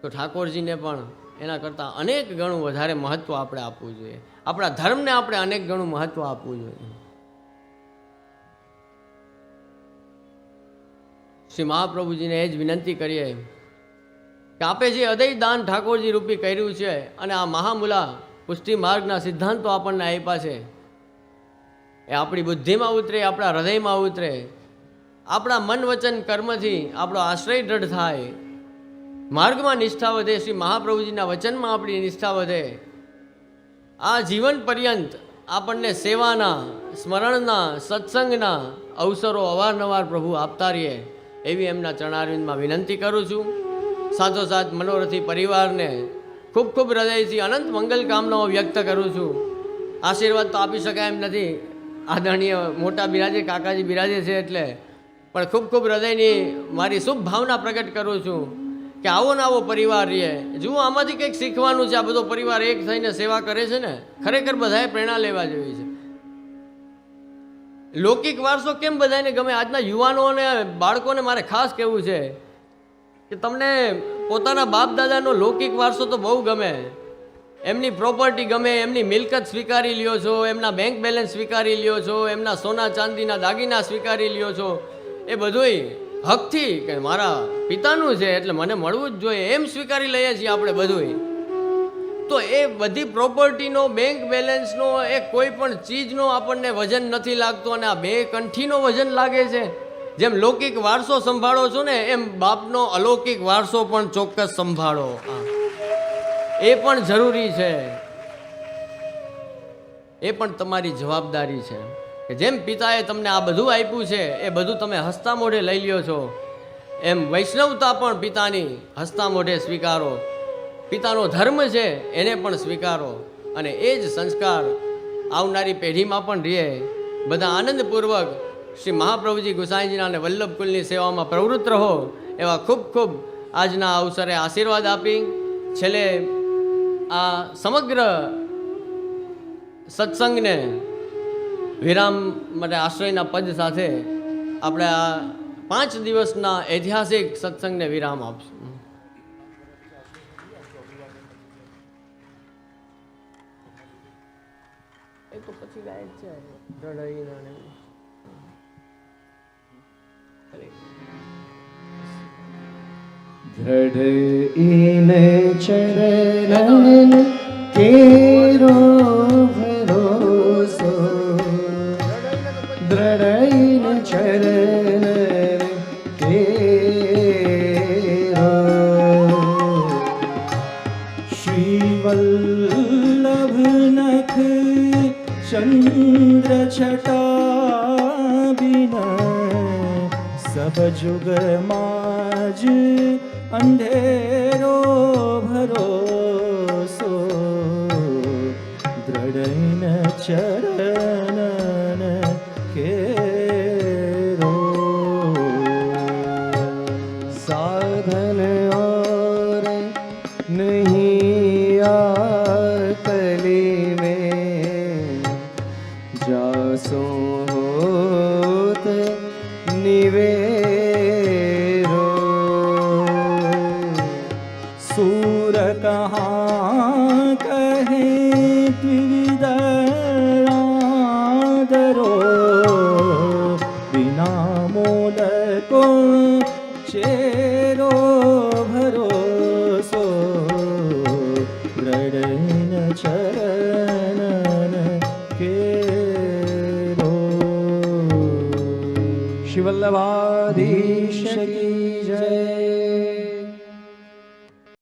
તો ઠાકોરજીને પણ એના કરતાં અનેક ગણું વધારે મહત્ત્વ આપણે આપવું જોઈએ. આપણા ધર્મને આપણે અનેક ગણું મહત્ત્વ આપવું જોઈએ. શ્રી મહાપ્રભુજીને એ જ વિનંતી કરીએ કે આપે જે અદય દાન ઠાકોરજી રૂપી કર્યું છે અને આ મહામૂલા પુષ્ટિ માર્ગના સિદ્ધાંતો આપણને આપ્યા છે, એ આપણી બુદ્ધિમાં ઉતરે, આપણા હૃદયમાં ઉતરે, આપણા મન વચન કર્મથી આપણો આશ્રય દ્રઢ થાય, માર્ગમાં નિષ્ઠા વધે, શ્રી મહાપ્રભુજીના વચનમાં આપણી નિષ્ઠા વધે. આ જીવન પર્યંત આપણને સેવાના, સ્મરણના, સત્સંગના અવસરો અવારનવાર પ્રભુ આપતા રહીએ એવી એમના ચરણારવિંદમાં વિનંતી કરું છું. સાથોસાથ મનોરથી પરિવારને ખૂબ ખૂબ હૃદયથી અનંત મંગલ કામનાઓ વ્યક્ત કરું છું. આશીર્વાદ તો આપી શકાય એમ નથી, આદરણીય મોટા બિરાજે કાકાજી બિરાજે છે એટલે પણ ખૂબ ખૂબ હૃદયની મારી શુભ ભાવના પ્રગટ કરું છું કે આવો ને આવો પરિવાર રહે. જુઓ આમાંથી કંઈક શીખવાનું છે. આ બધો પરિવાર એક થઈને સેવા કરે છે ને, ખરેખર બધાએ પ્રેરણા લેવા જેવી છે. લૌકિક વારસો કેમ બધાને ગમે? આજના યુવાનો અને બાળકોને મારે ખાસ કહેવું છે કે તમને પોતાના બાપ દાદાનો લૌકિક વારસો તો બહુ ગમે, એમની પ્રોપર્ટી ગમે, એમની મિલકત સ્વીકારી લ્યો છો, એમના બેંક બેલેન્સ સ્વીકારી લ્યો છો, એમના સોના ચાંદીના દાગીના સ્વીકારી લ્યો છો. એ બધુંય હકથી કે મારા પિતાનું છે એટલે મને મળવું જ જોઈએ એમ સ્વીકારી લઈએ છીએ આપણે બધુંય. તો એ બધી પ્રોપર્ટીનો, બેંક બેલેન્સનો, એ કોઈ પણ ચીજનો આપણને વજન નથી લાગતો અને આ બે કંઠીનો વજન લાગે છે. જેમ લૌકિક વારસો સંભાળો છો ને એમ બાપનો અલૌકિક વારસો પણ ચોક્કસ સંભાળો. એ પણ જરૂરી છે, એ પણ તમારી જવાબદારી છે કે જેમ પિતાએ તમને આ બધું આપ્યું છે એ બધું તમે હસતા મોઢે લઈ લ્યો છો, એમ વૈષ્ણવતા પણ પિતાની હસતા મોઢે સ્વીકારો. પિતાનો ધર્મ છે એને પણ સ્વીકારો અને એ જ સંસ્કાર આવનારી પેઢીમાં પણ રહે. બધા આનંદપૂર્વક શ્રી મહાપ્રભુજી ગુસાઈજીના અને વલ્લભ કુલની સેવામાં પ્રવૃત્ત રહો એવા ખૂબ ખૂબ આજના અવસરે આશીર્વાદ આપી છેલ્લે આ સમગ્ર સત્સંગને વિરામ માટે આશ્રયના પદ સાથે આપણે આ 5 દિવસના ઐતિહાસિક સત્સંગને વિરામ આપશું. એ તો પછી ગાય છે दृढ़ चरण केरो भरोसो, दृढ़ चरण केरो. श्री वल्लभ नख चंद्र छटा बिना सब जुग माज अंधेरो भरोसो, दृढ़ चरण केरो. साधन और नहीं आकली में, जासो होत निवेरो. सूर कहाँ कहे द्विविदरो, बिना मोल को चेरो भरोसो, दृढ़ चरण केरो. श्री वल्लभाधीश की जय.